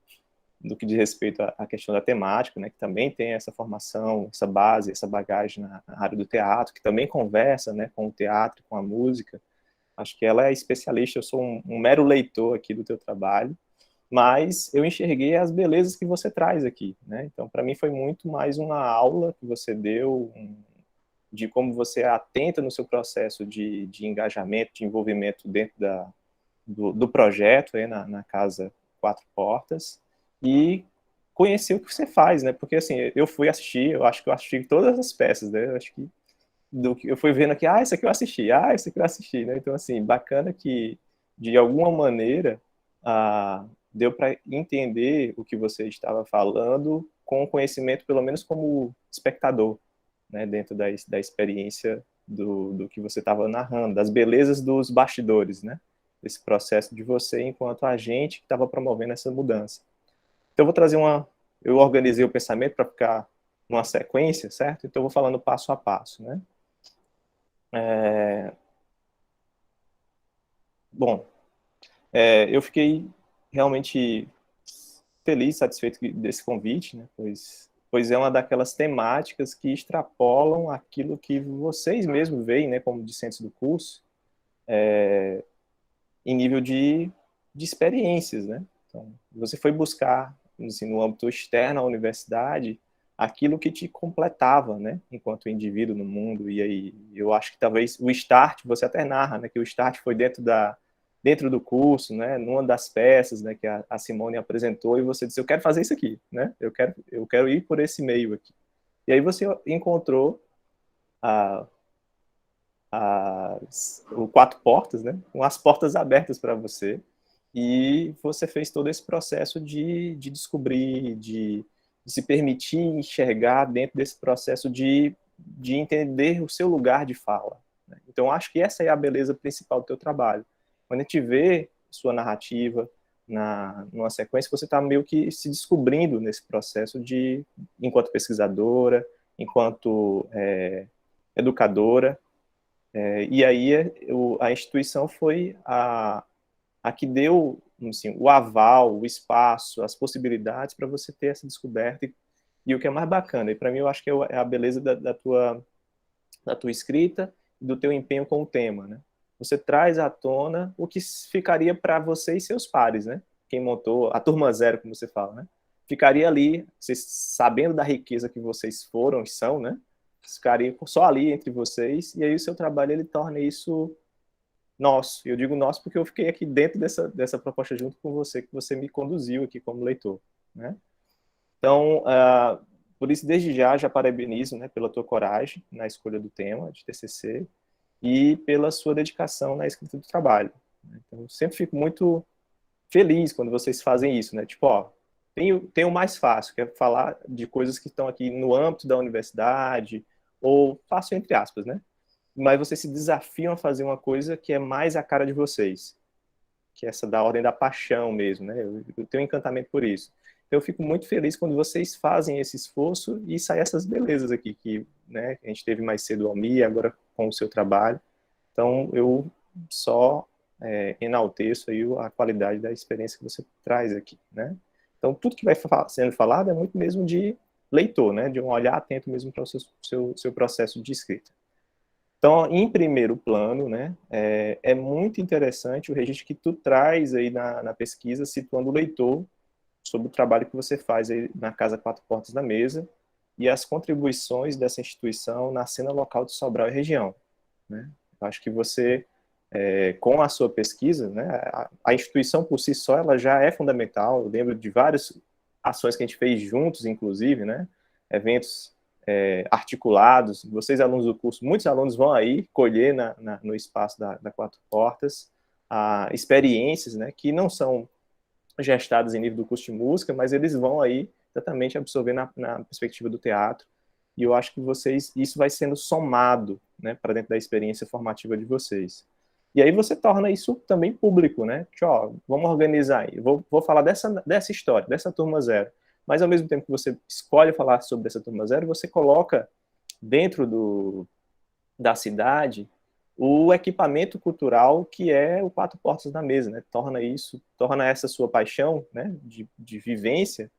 que diz respeito à questão da temática, né, que também tem essa formação, essa base, essa bagagem na área do teatro, que também conversa, né, com o teatro, com a música. Acho que ela é especialista, eu sou um mero leitor aqui do teu trabalho, mas eu enxerguei as belezas que você traz aqui, né? Então, para mim foi muito mais uma aula que você deu, de como você atenta no seu processo de engajamento, de envolvimento dentro do projeto aí na Casa Quatro Portas, e conhecer o que você faz, né? Porque, assim, eu fui assistir, eu acho que eu assisti todas as peças, né? Eu acho que eu fui vendo aqui, isso aqui eu assisti, isso aqui eu assisti, né? Então, assim, bacana que, de alguma maneira, deu para entender o que você estava falando com conhecimento, pelo menos como espectador, né? Dentro da experiência do que você estava narrando, das belezas dos bastidores, né? Esse processo de você enquanto agente que estava promovendo essa mudança. Então, eu vou trazer eu organizei o pensamento para ficar numa sequência, certo? Então, eu vou falando passo a passo, né? Bom, eu fiquei realmente feliz, satisfeito desse convite, né? Pois é uma daquelas temáticas que extrapolam aquilo que vocês mesmos veem, né, como discentes do curso, em nível de experiências, né? Então, você foi buscar, assim, no âmbito externo à universidade, aquilo que te completava, né, enquanto indivíduo no mundo. E aí, eu acho que talvez o start, você até narra, né, que o start foi dentro do curso, né, numa das peças, né, que a Simone apresentou, e você disse, eu quero fazer isso aqui, né, eu quero ir por esse meio aqui. E aí você encontrou o Quatro Portas, né, com as portas abertas para você, e você fez todo esse processo de descobrir, de se permitir enxergar dentro desse processo de entender o seu lugar de fala, né? Então, acho que essa é a beleza principal do teu trabalho. Quando a gente vê sua narrativa numa sequência, você está meio que se descobrindo nesse processo enquanto pesquisadora, enquanto educadora, e aí a instituição foi a que deu, assim, o aval, o espaço, as possibilidades para você ter essa descoberta. E o que é mais bacana, e para mim eu acho que é a beleza da tua escrita e do teu empenho com o tema, né? Você traz à tona o que ficaria para você e seus pares, né? Quem montou, a turma zero, como você fala, né? Ficaria ali, vocês, sabendo da riqueza que vocês foram e são, né? Ficaria só ali entre vocês, e aí o seu trabalho ele torna isso nosso. Eu digo nosso porque eu fiquei aqui dentro dessa proposta junto com você, que você me conduziu aqui como leitor, né? Então, por isso, desde já parabenizo, né, pela tua coragem na escolha do tema de TCC e pela sua dedicação na escrita do trabalho, né? Então, eu sempre fico muito feliz quando vocês fazem isso, né? Tipo, Tem o mais fácil, que é falar de coisas que estão aqui no âmbito da universidade, ou fácil entre aspas, né? Mas vocês se desafiam a fazer uma coisa que é mais a cara de vocês, que é essa da ordem da paixão mesmo, né? Eu tenho um encantamento por isso. Eu fico muito feliz quando vocês fazem esse esforço e saem essas belezas aqui, que, né, a gente teve mais cedo o Almi, agora com o seu trabalho. Então, eu só enalteço aí a qualidade da experiência que você traz aqui, né? Então, tudo que vai sendo falado é muito mesmo de leitor, né? De um olhar atento mesmo para o seu processo de escrita. Então, em primeiro plano, né, é muito interessante o registro que tu traz aí na pesquisa, situando o leitor sobre o trabalho que você faz aí na Casa Quatro Portas da Mesa e as contribuições dessa instituição na cena local de Sobral e região, né? Eu acho que você, com a sua pesquisa, né, a instituição por si só, ela já é fundamental. Eu lembro de várias ações que a gente fez juntos, inclusive, né, eventos articulados. Vocês, alunos do curso, muitos alunos vão aí colher no espaço da Quatro Portas experiências, né, que não são gestadas em nível do curso de música, mas eles vão aí exatamente absorver na perspectiva do teatro. E eu acho que isso vai sendo somado, né, para dentro da experiência formativa de vocês. E aí você torna isso também público, né? Ó, vamos organizar aí. Vou falar dessa história, dessa turma zero. Mas ao mesmo tempo que você escolhe falar sobre essa turma zero, você coloca dentro da cidade o equipamento cultural que é o Quatro Portas da Mesa, né? Torna essa sua paixão, né, de vivência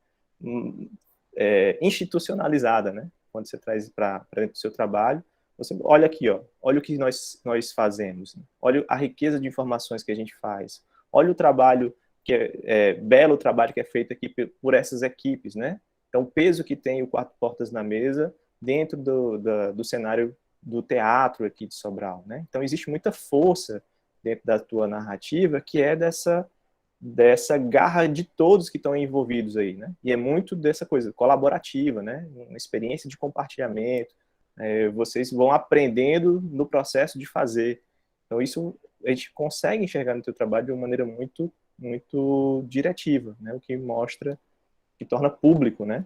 institucionalizada, né? Quando você traz para dentro do seu trabalho, você olha aqui, ó, olha o que nós fazemos, né? Olha a riqueza de informações que a gente faz, olha o trabalho belo trabalho que é feito aqui por essas equipes, né? Então, o peso que tem o Quatro Portas na Mesa dentro do cenário do teatro aqui de Sobral, né? Então, existe muita força dentro da tua narrativa que é dessa garra de todos que estão envolvidos aí, né? E é muito dessa coisa colaborativa, né? Uma experiência de compartilhamento. Vocês vão aprendendo no processo de fazer. Então, isso a gente consegue enxergar no teu trabalho de uma maneira muito, muito diretiva, né? O que mostra, que torna público, né?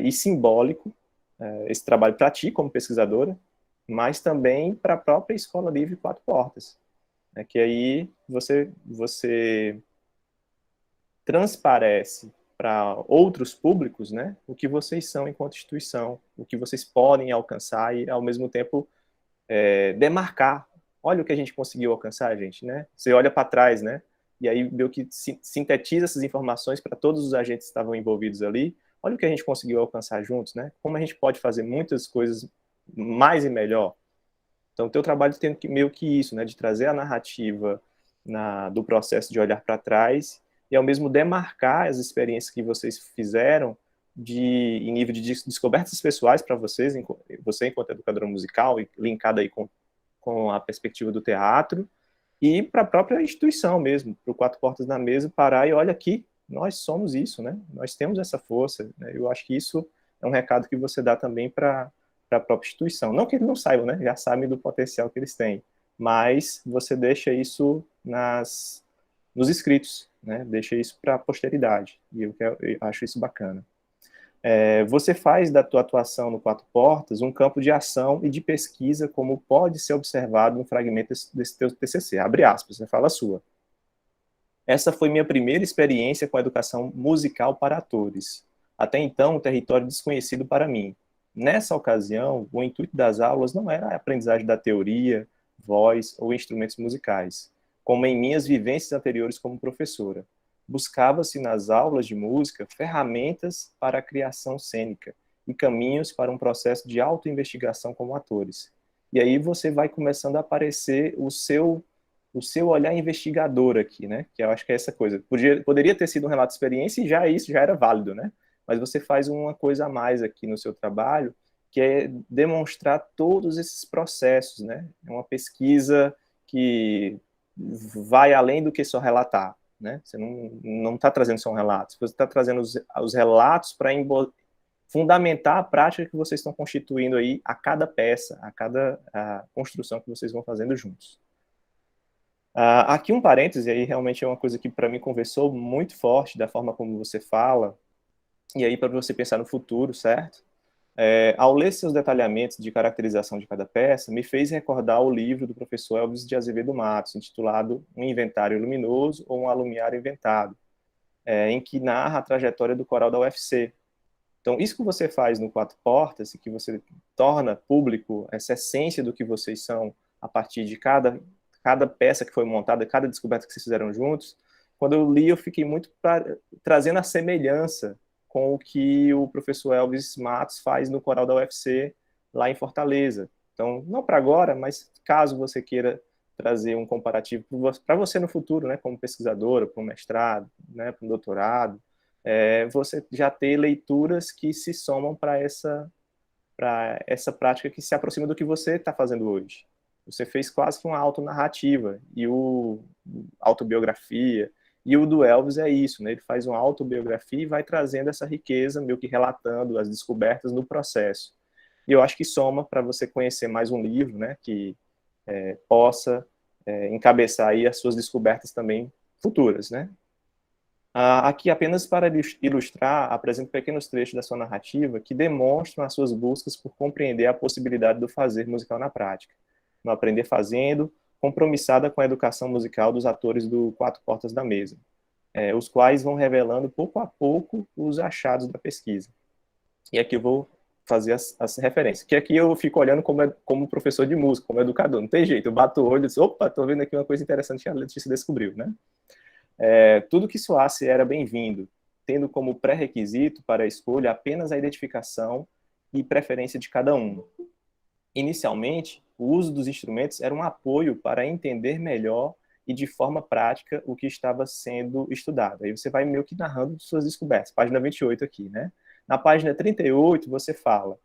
E simbólico esse trabalho para ti, como pesquisadora, mas também para a própria Escola Livre Quatro Portas, né? Que aí você transparece para outros públicos, né, o que vocês são enquanto instituição, o que vocês podem alcançar e, ao mesmo tempo, demarcar. Olha o que a gente conseguiu alcançar, gente, né? Você olha para trás, né? E aí meio que sintetiza essas informações para todos os agentes que estavam envolvidos ali. Olha o que a gente conseguiu alcançar juntos, né? Como a gente pode fazer muitas coisas mais e melhor. Então, o teu trabalho tem meio que isso, né? De trazer a narrativa do processo de olhar para trás e, ao mesmo, demarcar as experiências que vocês fizeram em nível de descobertas pessoais para vocês, você enquanto educadora musical, e linkada aí com a perspectiva do teatro, e para a própria instituição mesmo, para o Quatro Portas na Mesa, parar e olha aqui, nós somos isso, né? Nós temos essa força, né? Eu acho que isso é um recado que você dá também para a própria instituição. Não que eles não saibam, né? Já sabem do potencial que eles têm, mas você deixa isso nos escritos, né? Deixa isso para a posteridade, e eu acho isso bacana. Você faz da tua atuação no Quatro Portas um campo de ação e de pesquisa, como pode ser observado no fragmento desse teu TCC, abre aspas, né, fala a sua. Essa foi minha primeira experiência com a educação musical para atores. Até então, um território desconhecido para mim. Nessa ocasião, o intuito das aulas não era a aprendizagem da teoria, voz ou instrumentos musicais, como em minhas vivências anteriores como professora. Buscava-se nas aulas de música ferramentas para a criação cênica e caminhos para um processo de autoinvestigação como atores. E aí você vai começando a aparecer o seu olhar investigador aqui, né? Que eu acho que é essa coisa. Poderia ter sido um relato de experiência e isso já era válido, né? Mas você faz uma coisa a mais aqui no seu trabalho, que é demonstrar todos esses processos, né? É uma pesquisa que vai além do que só relatar, né? Você não está trazendo só um relato, você está trazendo os relatos para fundamentar a prática que vocês estão constituindo aí a cada peça, a cada construção que vocês vão fazendo juntos. Aqui um parêntese, aí realmente é uma coisa que para mim conversou muito forte da forma como você fala, E aí, para você pensar no futuro, certo? Ao ler seus detalhamentos de caracterização de cada peça, me fez recordar o livro do professor Elvis de Azevedo Matos, intitulado Um Inventário Luminoso ou Um Alumiário Inventado, em que narra a trajetória do coral da UFC. Então, isso que você faz no Quatro Portas, e que você torna público essa essência do que vocês são a partir de cada peça que foi montada, cada descoberta que vocês fizeram juntos, quando eu li, eu fiquei muito trazendo a semelhança com o que o professor Elvis Matos faz no coral da UFC lá em Fortaleza. Então, não para agora, mas caso você queira trazer um comparativo para você no futuro, né, como pesquisadora, para um mestrado, né, para um doutorado, você já ter leituras que se somam para essa prática que se aproxima do que você está fazendo hoje. Você fez quase que uma autonarrativa, e autobiografia, e o do Elvis é isso, né? Ele faz uma autobiografia e vai trazendo essa riqueza, meio que relatando as descobertas no processo. E eu acho que soma para você conhecer mais um livro, né, que possa encabeçar aí as suas descobertas também futuras, né? Aqui, apenas para ilustrar, apresento pequenos trechos da sua narrativa que demonstram as suas buscas por compreender a possibilidade do fazer musical na prática, no aprender fazendo, compromissada com a educação musical dos atores do Quatro Portas da Mesa, os quais vão revelando pouco a pouco os achados da pesquisa. E aqui eu vou fazer as referências, que aqui eu fico olhando como professor de música, como educador, não tem jeito, eu bato o olho e digo, opa, estou vendo aqui uma coisa interessante que a Letícia descobriu, né? Tudo que soasse era bem-vindo, tendo como pré-requisito para a escolha apenas a identificação e preferência de cada um. Inicialmente, o uso dos instrumentos era um apoio para entender melhor e de forma prática o que estava sendo estudado. Aí você vai meio que narrando suas descobertas. Página 28 aqui, né? Na página 38, você fala,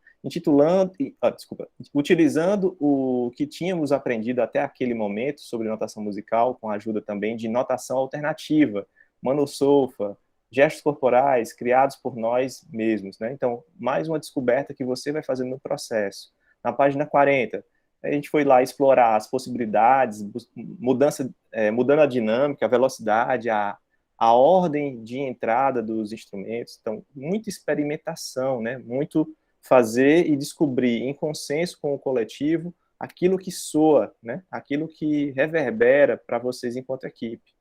utilizando o que tínhamos aprendido até aquele momento sobre notação musical, com a ajuda também de notação alternativa, mano solfa, gestos corporais criados por nós mesmos, né? Então, mais uma descoberta que você vai fazendo no processo. Na página 40, a gente foi lá explorar as possibilidades, mudando a dinâmica, a velocidade, a ordem de entrada dos instrumentos. Então, muita experimentação, né? Muito fazer e descobrir em consenso com o coletivo aquilo que soa, né? Aquilo que reverbera para vocês enquanto equipe.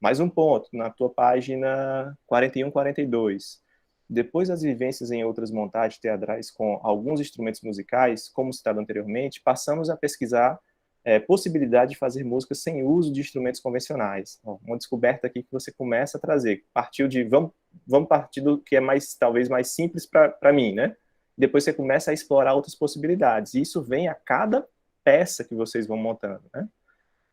Mais um ponto, na tua página 41, 42. Depois das vivências em outras montagens teatrais com alguns instrumentos musicais, como citado anteriormente, passamos a pesquisar possibilidade de fazer música sem uso de instrumentos convencionais. Uma descoberta aqui que você começa a trazer. Vamos partir do que é talvez mais simples para mim, né? Depois você começa a explorar outras possibilidades. E isso vem a cada peça que vocês vão montando, né?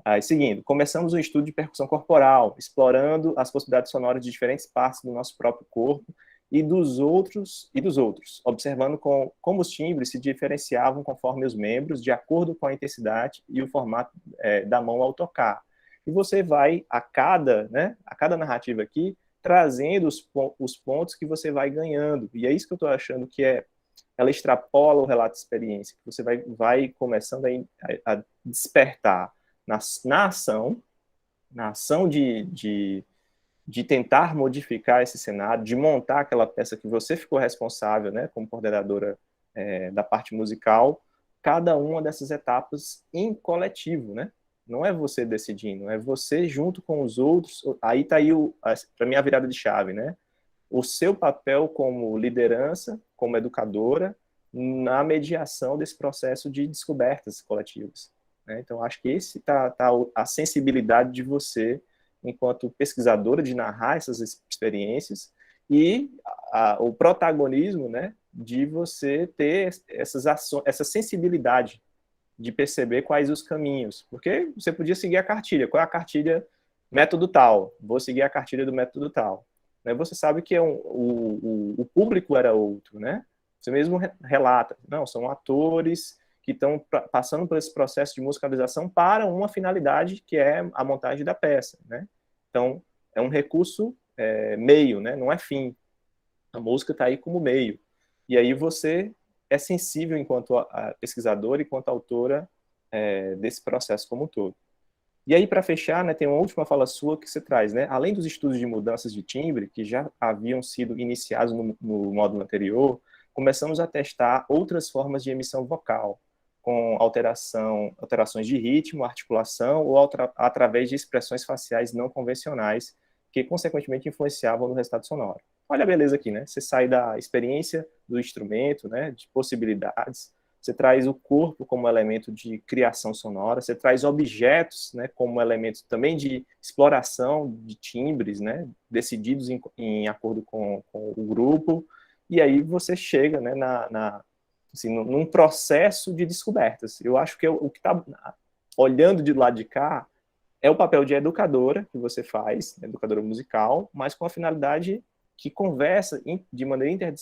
Aí, seguindo, começamos um estudo de percussão corporal, explorando as possibilidades sonoras de diferentes partes do nosso próprio corpo e dos outros, observando como os timbres se diferenciavam conforme os membros, de acordo com a intensidade e o formato da mão ao tocar. E você vai, a cada narrativa aqui, trazendo os pontos que você vai ganhando. E é isso que eu estou achando que ela extrapola o relato de experiência, que você vai começando a despertar na ação de tentar modificar esse cenário, de montar aquela peça que você ficou responsável, né, como coordenadora da parte musical, cada uma dessas etapas em coletivo, né? Não é você decidindo, é você junto com os outros. Aí está aí, para mim, a virada de chave, né? O seu papel como liderança, como educadora, na mediação desse processo de descobertas coletivas, né? Então, acho que esse tá a sensibilidade de você, enquanto pesquisadora, de narrar essas experiências e o protagonismo, né, de você ter essa sensibilidade de perceber quais os caminhos. Porque você podia seguir a cartilha. Qual é a cartilha? Método tal. Vou seguir a cartilha do método tal. Você sabe que o público era outro, né? Você mesmo relata. Não, são atores que estão passando por esse processo de musicalização para uma finalidade que é a montagem da peça, né? Então, é um recurso meio, né? Não é fim. A música está aí como meio. E aí você é sensível enquanto pesquisadora e enquanto autora desse processo como um todo. E aí, para fechar, né, tem uma última fala sua que você traz, né? Além dos estudos de mudanças de timbre, que já haviam sido iniciados no módulo anterior, começamos a testar outras formas de emissão vocal, com alterações de ritmo, articulação ou através de expressões faciais não convencionais, que consequentemente influenciavam no resultado sonoro. Olha a beleza aqui, né? Você sai da experiência do instrumento, né, de possibilidades, você traz o corpo como elemento de criação sonora, você traz objetos, né, como elemento também de exploração de timbres, né, decididos em acordo com o grupo, e aí você chega, né, assim, num processo de descobertas. Eu acho que o que está olhando de lado de cá é o papel de educadora que você faz, educadora musical, mas com a finalidade que conversa de maneira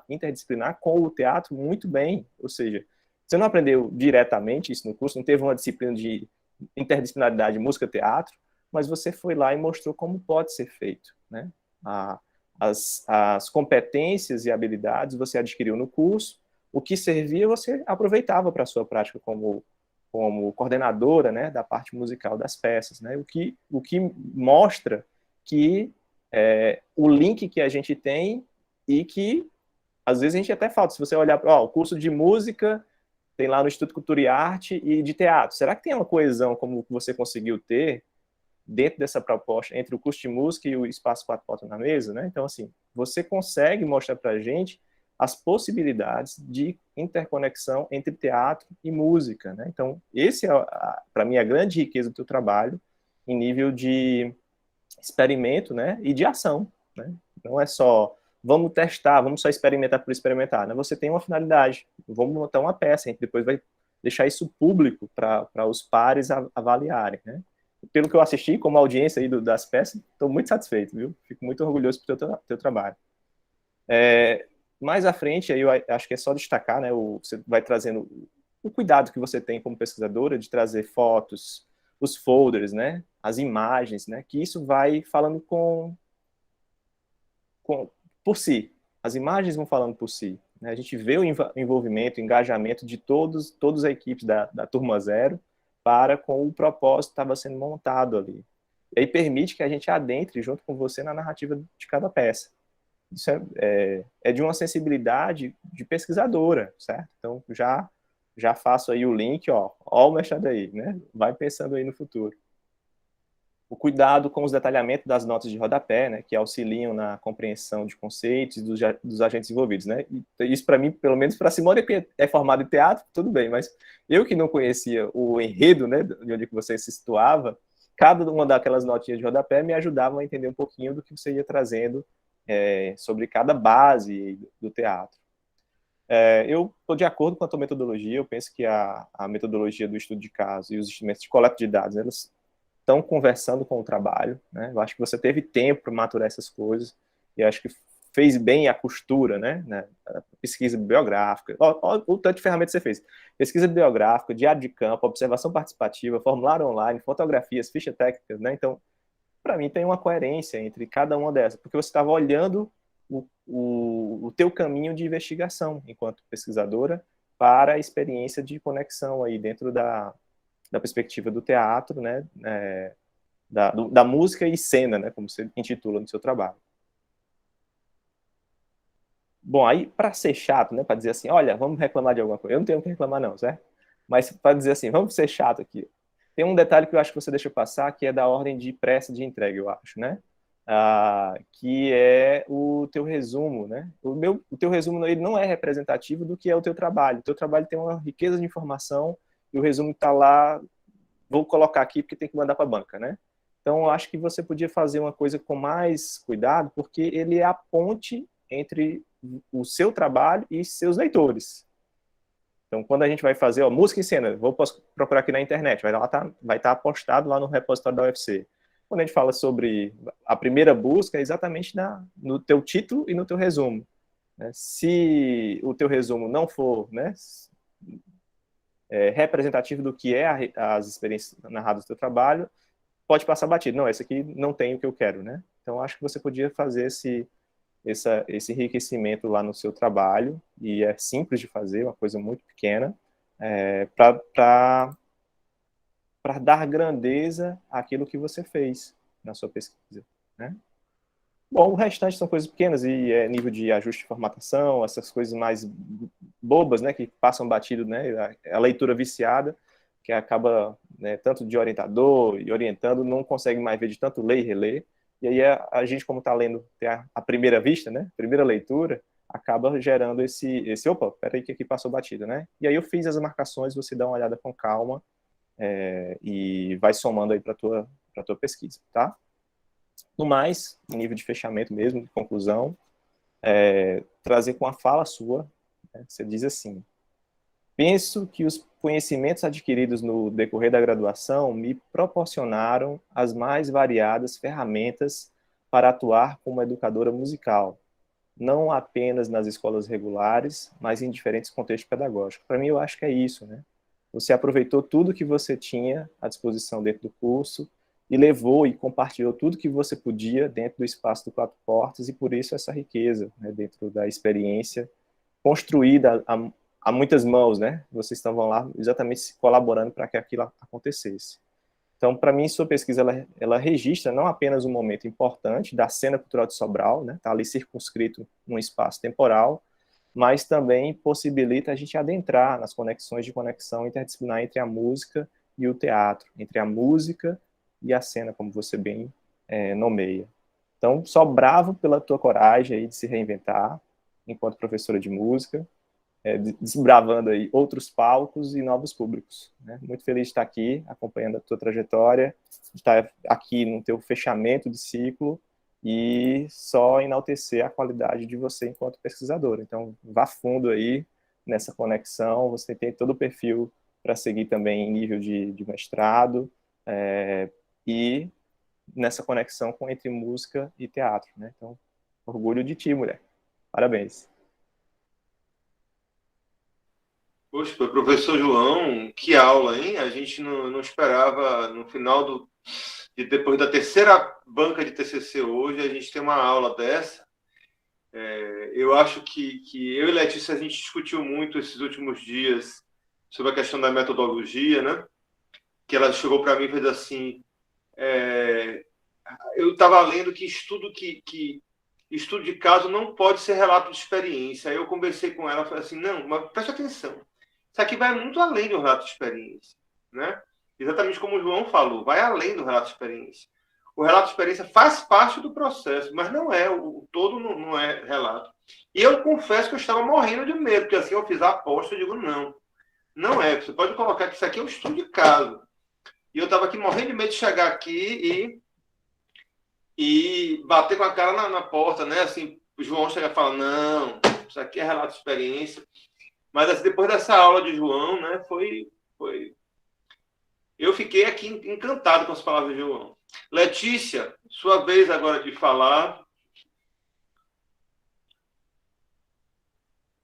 interdisciplinar com o teatro muito bem, ou seja, você não aprendeu diretamente isso no curso, não teve uma disciplina de interdisciplinaridade música-teatro, mas você foi lá e mostrou como pode ser feito, né? As competências e habilidades você adquiriu no curso, o que servia você aproveitava para a sua prática como coordenadora, né, da parte musical das peças, né? O que mostra que o link que a gente tem e que às vezes a gente até falta. Se você olhar para o curso de música tem lá no Instituto Cultura e Arte e de teatro. Será que tem uma coesão como você conseguiu ter dentro dessa proposta entre o curso de música e o Espaço Quatro Portas na Mesa, né? Então, assim, você consegue mostrar para a gente as possibilidades de interconexão entre teatro e música, né? Então, esse é, para mim, a grande riqueza do teu trabalho em nível de experimento, né? E de ação, né? Não é só vamos testar, vamos só experimentar por experimentar, né? Você tem uma finalidade, vamos montar uma peça, a gente depois vai deixar isso público para os pares avaliarem, né? Pelo que eu assisti, como audiência aí das peças, estou muito satisfeito, viu? Fico muito orgulhoso do teu trabalho. Mais à frente, aí eu acho que é só destacar, né? Você vai trazendo o cuidado que você tem como pesquisadora de trazer fotos, os folders, né? As imagens, né? Que isso vai falando por si. As imagens vão falando por si. Né? A gente vê o envolvimento, o engajamento de todas as equipes da Turma Zero para com o propósito que estava sendo montado ali. E aí permite que a gente adentre junto com você na narrativa de cada peça. Isso é de uma sensibilidade de pesquisadora, certo? Então, já faço aí o link, ó o mexado aí, né? Vai pensando aí no futuro. O cuidado com os detalhamentos das notas de rodapé, né, que auxiliam na compreensão de conceitos dos agentes envolvidos, né? E isso para mim, pelo menos para a Simone, que é formada em teatro, tudo bem, mas eu que não conhecia o enredo, né, de onde você se situava, cada uma daquelas notinhas de rodapé me ajudava a entender um pouquinho do que você ia trazendo sobre cada base do teatro. Eu estou de acordo com a tua metodologia, eu penso que a metodologia do estudo de caso e os instrumentos de coleta de dados, elas estão conversando com o trabalho, né? Eu acho que você teve tempo para maturar essas coisas, e acho que fez bem a costura, né? A pesquisa bibliográfica, o tanto de ferramentas que você fez. Pesquisa bibliográfica, diário de campo, observação participativa, formulário online, fotografias, ficha técnica, né? Então, para mim, tem uma coerência entre cada uma dessas, porque você estava olhando o teu caminho de investigação enquanto pesquisadora para a experiência de conexão aí dentro da perspectiva do teatro, né, da música e cena, né, como você intitula no seu trabalho. Bom, aí, para ser chato, né, para dizer assim, olha, vamos reclamar de alguma coisa. Eu não tenho o que reclamar não, certo? Mas para dizer assim, vamos ser chato aqui. Tem um detalhe que eu acho que você deixa passar, que é da ordem de pressa de entrega, eu acho, né? Que é o teu resumo, né? O teu resumo ele não é representativo do que é o teu trabalho. O teu trabalho tem uma riqueza de informação e o resumo está lá, vou colocar aqui porque tem que mandar para a banca, né? Então, eu acho que você podia fazer uma coisa com mais cuidado, porque ele é a ponte entre o seu trabalho e seus leitores. Então, quando a gente vai fazer música em cena, vou procurar aqui na internet, vai estar postado lá no repositório da UFC. Quando a gente fala sobre a primeira busca, é exatamente no teu título e no teu resumo. Né? Se o teu resumo não for, né, representativo do que é as experiências narradas do teu trabalho, pode passar batido. Não, esse aqui não tem o que eu quero, né? Então, acho que você podia fazer esse enriquecimento lá no seu trabalho, e é simples de fazer, uma coisa muito pequena, para para dar grandeza àquilo que você fez na sua pesquisa, né? Bom, o restante são coisas pequenas e é nível de ajuste de formatação, essas coisas mais bobas, né, que passam batido, né, a leitura viciada, que acaba, né, tanto de orientador e orientando, não consegue mais ver de tanto ler e reler, e aí a gente, como está lendo, tem a primeira vista, né, primeira leitura, acaba gerando esse opa, peraí que aqui passou batido, né, e aí eu fiz as marcações, você dá uma olhada com calma, e vai somando aí para tua pesquisa, tá? No mais, em nível de fechamento mesmo, de conclusão, trazer com a fala sua, né? Você diz assim: penso que os conhecimentos adquiridos no decorrer da graduação me proporcionaram as mais variadas ferramentas para atuar como educadora musical, não apenas nas escolas regulares, mas em diferentes contextos pedagógicos. Para mim, eu acho que é isso, né? Você aproveitou tudo que você tinha à disposição dentro do curso e levou e compartilhou tudo que você podia dentro do espaço do Quatro Portas, e por isso essa riqueza, né, dentro da experiência construída a muitas mãos, né? Vocês estavam lá exatamente colaborando para que aquilo acontecesse. Então, para mim, sua pesquisa ela registra não apenas um momento importante da cena cultural de Sobral, né? Está ali circunscrito num espaço temporal, mas também possibilita a gente adentrar nas conexões de conexão interdisciplinar entre a música e o teatro, entre a música e a cena, como você bem nomeia. Então, só bravo pela tua coragem aí de se reinventar enquanto professora de música, desbravando aí outros palcos e novos públicos, né? Muito feliz de estar aqui, acompanhando a tua trajetória, de estar aqui no teu fechamento de ciclo, e só enaltecer a qualidade de você enquanto pesquisadora. Então, vá fundo aí nessa conexão, você tem todo o perfil para seguir também em nível de mestrado, e nessa conexão entre música e teatro, né? Então, orgulho de ti, mulher. Parabéns. Poxa, professor João, que aula, hein? A gente não esperava, no final depois da terceira banca de TCC hoje, a gente tem uma aula dessa. Eu acho que eu e Letícia, a gente discutiu muito esses últimos dias sobre a questão da metodologia, né? Que ela chegou para mim e fez assim, eu estava lendo que estudo de caso não pode ser relato de experiência. Aí eu conversei com ela e falei assim, não, mas preste atenção. Isso aqui vai muito além do relato de experiência, né? Exatamente como o João falou, vai além do relato de experiência. O relato de experiência faz parte do processo, mas não é, o todo não é relato. E eu confesso que eu estava morrendo de medo, porque assim eu fiz a aposta, eu digo, não é. Você pode colocar que isso aqui é um estudo de caso. E eu estava aqui morrendo de medo de chegar aqui e bater com a cara na porta, né? Assim, o João chega e fala, não, isso aqui é relato de experiência. Mas assim, depois dessa aula de João, né, foi... Eu fiquei aqui encantado com as palavras de João. Letícia, sua vez agora de falar.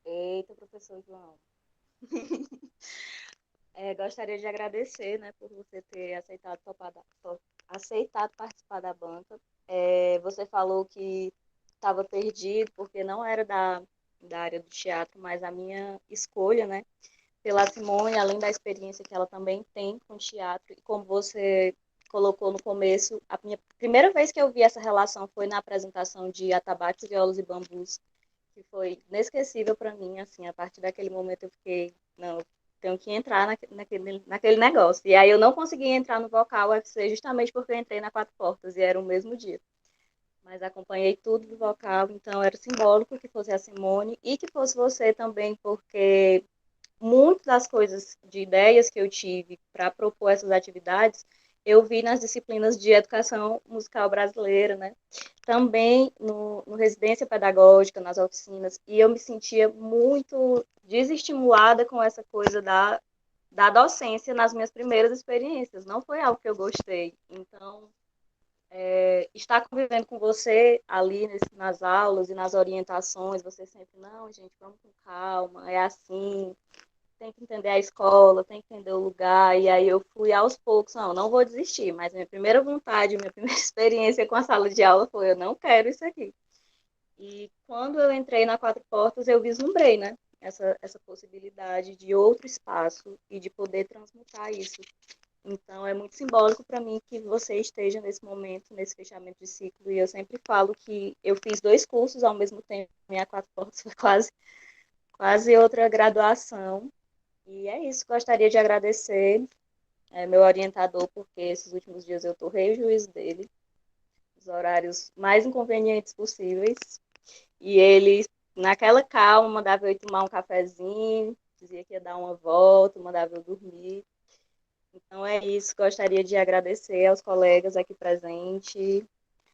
Eita, professor João. Gostaria de agradecer, né, por você ter aceitado participar da banca. Você falou que estava perdido porque não era da área do teatro, mas a minha escolha, né, pela Simone, além da experiência que ela também tem com teatro, e como você colocou no começo, a minha primeira vez que eu vi essa relação foi na apresentação de Atabaques, Violas e Bambus, que foi inesquecível para mim, assim, a partir daquele momento eu fiquei, não, tenho que entrar naquele negócio. E aí eu não consegui entrar no Vocal UFC justamente porque eu entrei na Quatro Portas, e era o mesmo dia. Mas acompanhei tudo do Vocal, então era simbólico que fosse a Simone e que fosse você também, porque muitas das coisas, de ideias que eu tive para propor essas atividades, eu vi nas disciplinas de educação musical brasileira, né? Também no residência pedagógica, nas oficinas, e eu me sentia muito desestimulada com essa coisa da docência nas minhas primeiras experiências. Não foi algo que eu gostei. Então, estar convivendo com você ali nas aulas e nas orientações, você sempre, não, gente, vamos com calma, é assim, tem que entender a escola, tem que entender o lugar, e aí eu fui aos poucos, não vou desistir, mas minha primeira vontade, minha primeira experiência com a sala de aula foi, eu não quero isso aqui. E quando eu entrei na Quatro Portas, eu vislumbrei, né, essa possibilidade de outro espaço e de poder transmutar isso Então, é muito simbólico para mim que você esteja nesse momento, nesse fechamento de ciclo. E eu sempre falo que eu fiz 2 cursos ao mesmo tempo. Minha 4 portas foi quase outra graduação. E é isso. Gostaria de agradecer meu orientador, porque esses últimos dias eu torrei o juízo dele, os horários mais inconvenientes possíveis. E ele, naquela calma, mandava eu ir tomar um cafezinho, dizia que ia dar uma volta, mandava eu dormir. Então é isso, gostaria de agradecer aos colegas aqui presentes,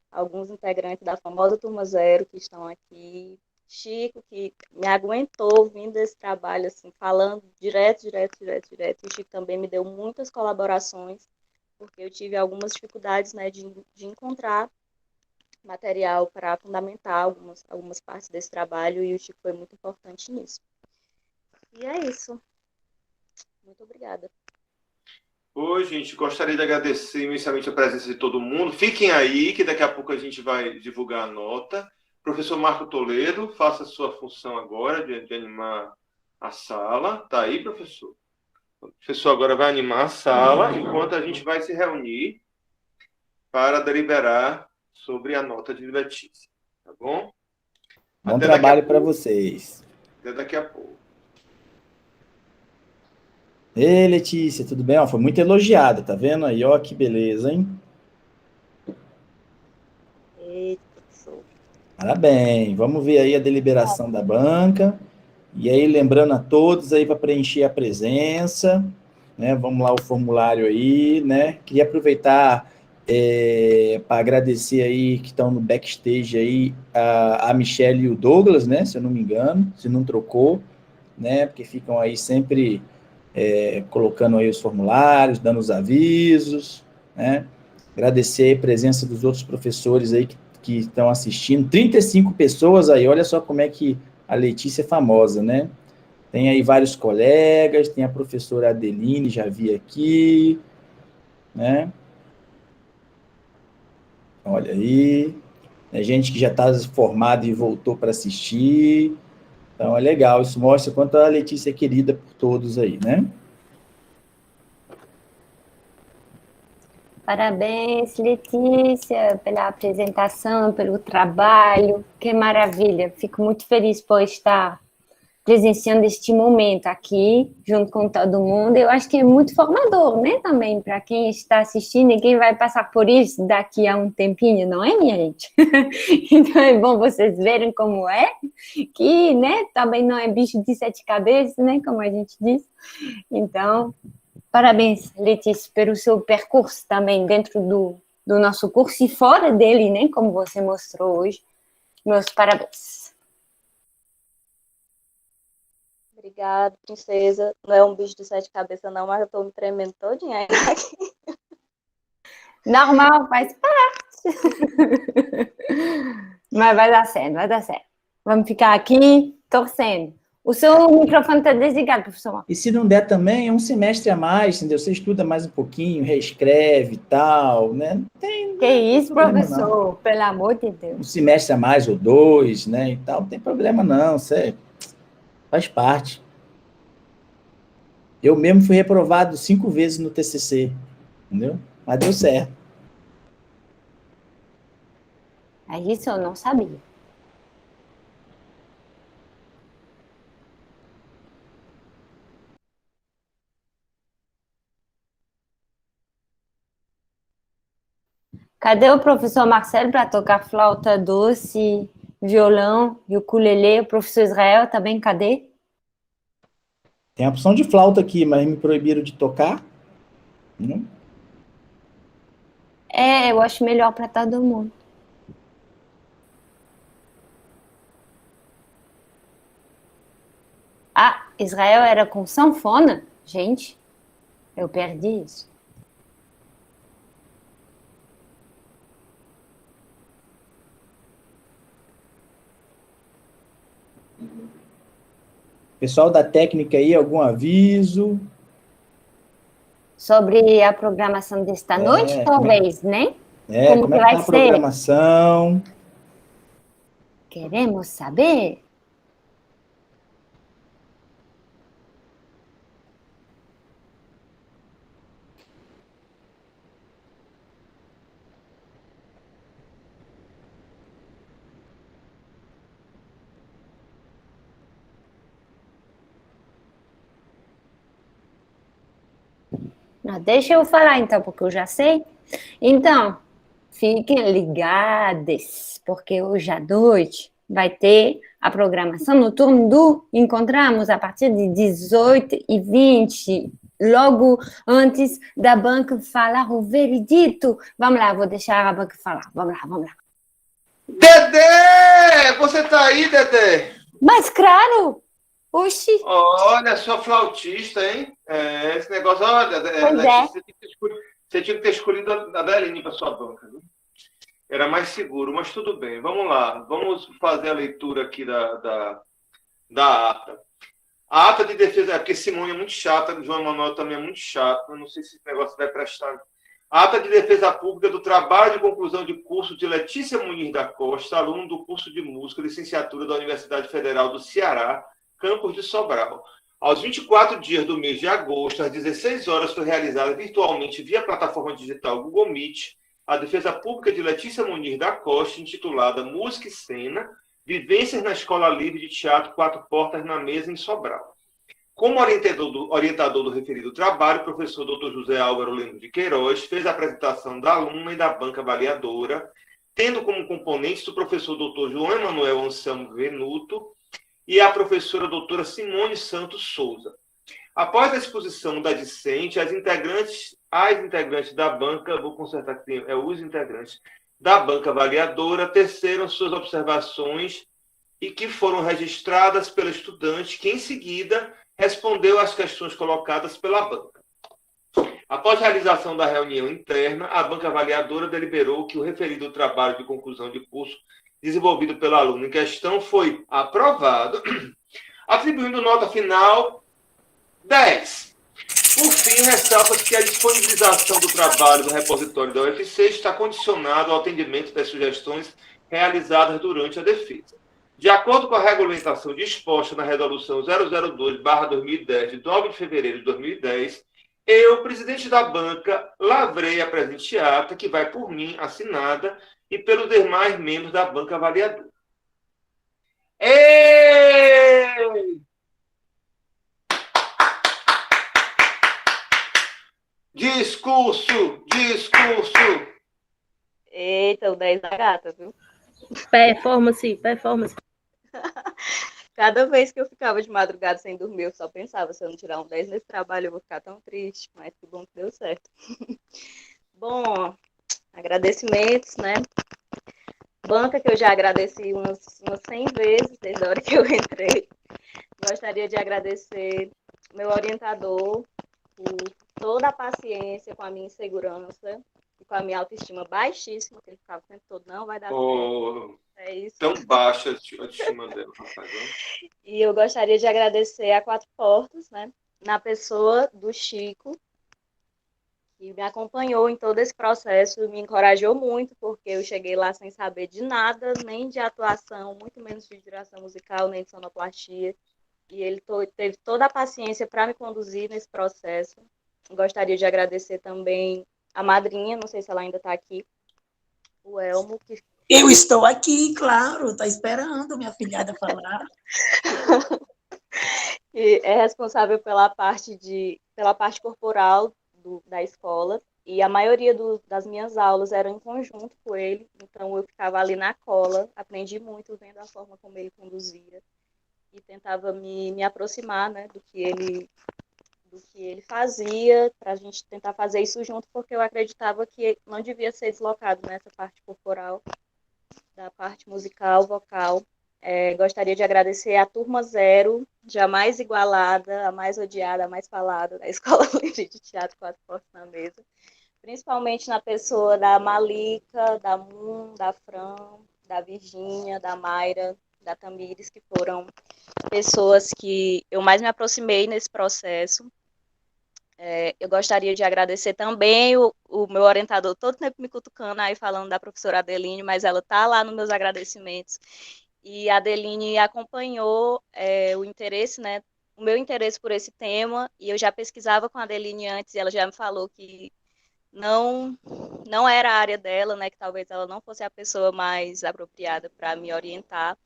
alguns integrantes da famosa Turma Zero que estão aqui, Chico, que me aguentou vindo desse trabalho, assim, falando direto. E o Chico também me deu muitas colaborações, porque eu tive algumas dificuldades, né, de encontrar material para fundamentar algumas partes desse trabalho, e o Chico foi muito importante nisso. E é isso. Muito obrigada. Oi, gente, gostaria de agradecer imensamente a presença de todo mundo. Fiquem aí, que daqui a pouco a gente vai divulgar a nota. Professor Marco Toledo, faça a sua função agora de animar a sala. Tá aí, professor? O professor agora vai animar a sala, enquanto a gente vai se reunir para deliberar sobre a nota de Letícia. Tá bom? Bom Até trabalho para vocês. Até daqui a pouco. Ei, Letícia, tudo bem? Ó, foi muito elogiada, tá vendo aí? Ó, que beleza, hein? Eita, professor. Parabéns. Vamos ver aí a deliberação da banca. E aí, lembrando a todos aí para preencher a presença, né? Vamos lá o formulário aí, né? Queria aproveitar para agradecer aí que estão no backstage aí a Michelle e o Douglas, né? Se eu não me engano, se não trocou, né? Porque ficam aí sempre colocando aí os formulários, dando os avisos, né? Agradecer a presença dos outros professores aí que estão assistindo. 35 pessoas aí, olha só como é que a Letícia é famosa, né? Tem aí vários colegas, tem a professora Adeline, já vi aqui, né? Olha aí, tem gente que já está formada e voltou para assistir. Então é legal, isso mostra quanto a Letícia é querida por todos aí, né? Parabéns, Letícia, pela apresentação, pelo trabalho. Que maravilha! Fico muito feliz por estar presenciando este momento aqui, junto com todo mundo. Eu acho que é muito formador, né, também, para quem está assistindo e quem vai passar por isso daqui a um tempinho, não é, minha gente? Então é bom vocês verem como é, que, né, também não é bicho de 7 cabeças, né, como a gente diz. Então, parabéns, Letícia, pelo seu percurso também dentro do nosso curso e fora dele, né, como você mostrou hoje. Meus parabéns. Obrigada, princesa. Não é um bicho de 7 cabeças, não, mas eu tô me tremendo todinha ainda aqui. Normal, faz parte. Mas vai dar certo, vai dar certo. Vamos ficar aqui torcendo. O seu microfone está desligado, professor. E se não der também, é um semestre a mais, entendeu? Você estuda mais um pouquinho, reescreve e tal, né? Que isso, professor? Não. Pelo amor de Deus. Um semestre a mais ou 2, né? E tal, não tem problema não, você faz parte. Eu mesmo fui reprovado 5 vezes no TCC, entendeu? Mas deu certo. Isso eu não sabia. Cadê o professor Marcelo para tocar flauta doce, violão e ukulele? O professor Israel também, cadê? Tem a opção de flauta aqui, mas me proibiram de tocar. Eu acho melhor para todo mundo. Ah, Israel era com sanfona? Gente, eu perdi isso. Pessoal da técnica aí, algum aviso? Sobre a programação desta noite, talvez, né? Como é que tá a programação? Queremos saber? Não, deixa eu falar então, porque eu já sei. Então, fiquem ligados, porque hoje à noite vai ter a programação noturna do Encontramos a partir de 18h20, logo antes da banca falar o veredito. Vamos lá, vou deixar a banca falar. Vamos lá, vamos lá. Dedé! Você tá aí, Dedé? Mas claro! Oxi! Olha, sua flautista, hein? Esse negócio, olha, você tinha que ter escolhido a Adeline para sua banca, viu? Era mais seguro, mas tudo bem. Vamos lá, vamos fazer a leitura aqui da ata. A ata de defesa, porque Simone é muito chata, o João Manuel também é muito chato, eu não sei se esse negócio vai prestar. A ata de defesa pública do trabalho de conclusão de curso de Letícia Muniz da Costa, aluno do curso de música, licenciatura da Universidade Federal do Ceará, campus de Sobral. Aos 24 dias do mês de agosto, às 16 horas, foi realizada virtualmente via plataforma digital Google Meet a defesa pública de Letícia Muniz da Costa, intitulada Música e Cena, Vivências na Escola Livre de Teatro Quatro Portas na Mesa, em Sobral. Como orientador do referido trabalho, o professor Dr. José Álvaro Lemos de Queiroz fez a apresentação da aluna e da banca avaliadora, tendo como componentes o professor Dr. João Emanuel Anselmo Venuto e a professora doutora Simone Santos Souza. Após a exposição da discente, as integrantes da banca, vou consertar que tem, os integrantes da banca avaliadora teceram suas observações e que foram registradas pela estudante, que em seguida respondeu às questões colocadas pela banca. Após a realização da reunião interna, a banca avaliadora deliberou que o referido trabalho de conclusão de curso desenvolvido pelo aluno em questão foi aprovado, atribuindo nota final 10. Por fim, ressalta-se que a disponibilização do trabalho no repositório da UFC está condicionado ao atendimento das sugestões realizadas durante a defesa. De acordo com a regulamentação disposta na Resolução 002/2010, de 9 de fevereiro de 2010, eu, presidente da banca, lavrei a presente ata, que vai por mim, assinada, e pelos demais membros da banca avaliadora. Ei! Discurso! Eita, o 10 da gata, viu? Performance. Cada vez que eu ficava de madrugada sem dormir, eu só pensava, se eu não tirar um 10 nesse trabalho, eu vou ficar tão triste, mas que bom que deu certo. Bom, agradecimentos, né? Banca que eu já agradeci umas 100 vezes desde a hora que eu entrei. Gostaria de agradecer meu orientador por toda a paciência com a minha insegurança e com a minha autoestima baixíssima, que ele ficava o tempo todo, não vai dar certo. É isso. Tão baixa a autoestima dela, rapaz. E eu gostaria de agradecer a Quatro Portas, né? Na pessoa do Chico, que me acompanhou em todo esse processo, me encorajou muito, porque eu cheguei lá sem saber de nada, nem de atuação, muito menos de direção musical, nem de sonoplastia. E ele teve toda a paciência para me conduzir nesse processo. Gostaria de agradecer também a madrinha, não sei se ela ainda está aqui, o Elmo. Eu estou aqui, claro, estou esperando minha filhada falar. Que é responsável pela parte corporal da escola, e a maioria das minhas aulas eram em conjunto com ele, então eu ficava ali na cola, aprendi muito vendo a forma como ele conduzia, e tentava me aproximar, né, do que ele fazia, para a gente tentar fazer isso junto, porque eu acreditava que não devia ser deslocado nessa parte corporal, da parte musical, vocal. Gostaria de agradecer a Turma Zero, jamais igualada, a mais odiada, a mais falada da Escola Livre de Teatro Quatro Portas na Mesa, principalmente na pessoa da Malika, da Moon, da Fran, da Virgínia, da Mayra, da Tamires, que foram pessoas que eu mais me aproximei nesse processo. Eu gostaria de agradecer também o meu orientador, todo tempo me cutucando aí, falando da professora Adeline, mas ela está lá nos meus agradecimentos. E a Adeline acompanhou o interesse, né, o meu interesse por esse tema, e eu já pesquisava com a Adeline antes, e ela já me falou que não era a área dela, né, que talvez ela não fosse a pessoa mais apropriada para me orientar.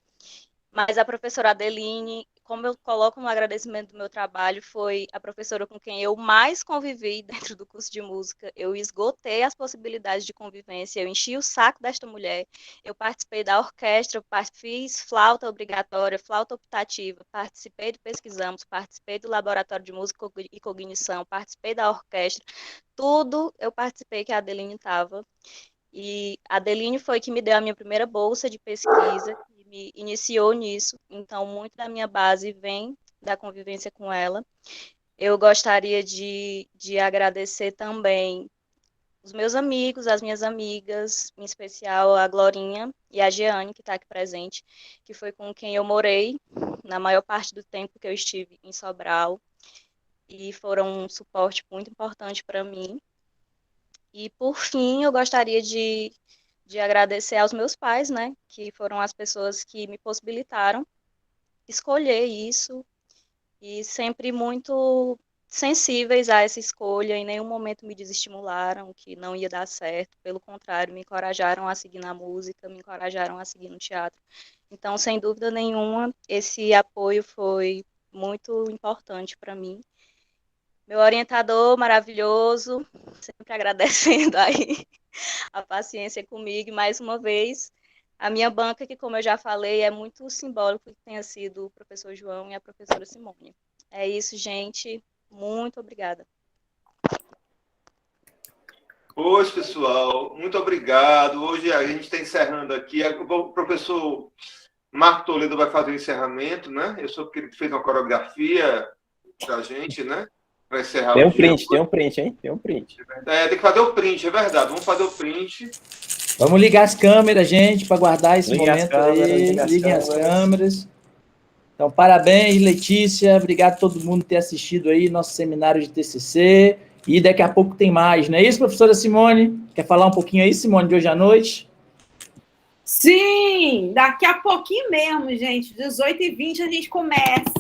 Mas a professora Adeline como eu coloco no agradecimento do meu trabalho, foi a professora com quem eu mais convivi dentro do curso de música. Eu esgotei as possibilidades de convivência, eu enchi o saco desta mulher, eu participei da orquestra, fiz flauta obrigatória, flauta optativa, participei do Pesquisamos, participei do laboratório de música e cognição, participei da orquestra, tudo eu participei que a Adeline estava. E a Adeline foi que me deu a minha primeira bolsa de pesquisa, que me iniciou nisso. Então, muito da minha base vem da convivência com ela. Eu gostaria de agradecer também os meus amigos, as minhas amigas, em especial a Glorinha e a Jeane, que está aqui presente, que foi com quem eu morei na maior parte do tempo que eu estive em Sobral. E foram um suporte muito importante para mim. E, por fim, eu gostaria de agradecer aos meus pais, né, que foram as pessoas que me possibilitaram escolher isso e sempre muito sensíveis a essa escolha, em nenhum momento me desestimularam que não ia dar certo, pelo contrário, me encorajaram a seguir na música, me encorajaram a seguir no teatro. Então, sem dúvida nenhuma, esse apoio foi muito importante para mim. Meu orientador maravilhoso, sempre agradecendo aí a paciência comigo, mais uma vez. A minha banca, que como eu já falei, é muito simbólico que tenha sido o professor João e a professora Simone. É isso, gente. Muito obrigada. Pois, pessoal, muito obrigado. Hoje a gente está encerrando aqui. O professor Marco Toledo vai fazer o encerramento, né? Eu soube que ele fez uma coreografia para a gente, né? Para encerrar Tem o um dia. print, tem um print, hein? Tem um print. Tem que fazer o print, é verdade. Vamos fazer o print. Vamos ligar as câmeras, gente, para guardar esse Liguem as momento câmeras, aí. Liguem as câmeras. Então, parabéns, Letícia. Obrigado a todo mundo por ter assistido aí nosso seminário de TCC. E daqui a pouco tem mais, não é isso, professora Simone? Quer falar um pouquinho aí, Simone, de hoje à noite? Sim, daqui a pouquinho mesmo, gente. 18h20 a gente começa.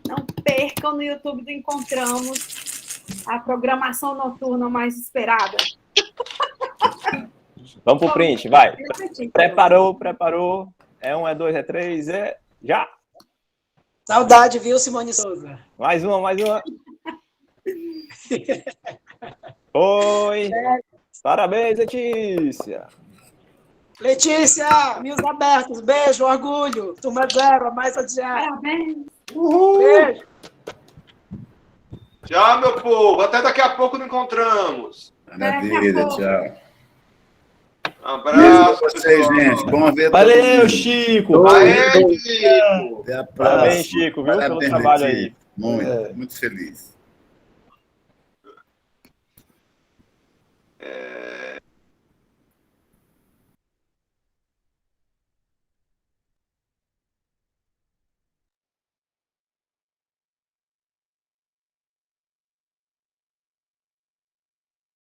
Não percam no YouTube do Encontramos a programação noturna mais esperada. Vamos pro print, vai. Preparou. É 1, é 2, é 3, é... Já! Saudade, viu, Simone Souza? Mais uma. Oi! Parabéns, Letícia! Letícia, mil abertos, beijo, orgulho. Turma 0, mais adiante. Parabéns. Uhul! Beijo. Tchau, meu povo. Até daqui a pouco nos encontramos. Maravilha, tchau. Um abraço, pra vocês, pessoal. gente. Bom ver Valeu, Chico! Aê, Chico! Até a próxima. Parabéns, Chico, viu, pelo Parabéns, trabalho Letícia. aí. Muito feliz.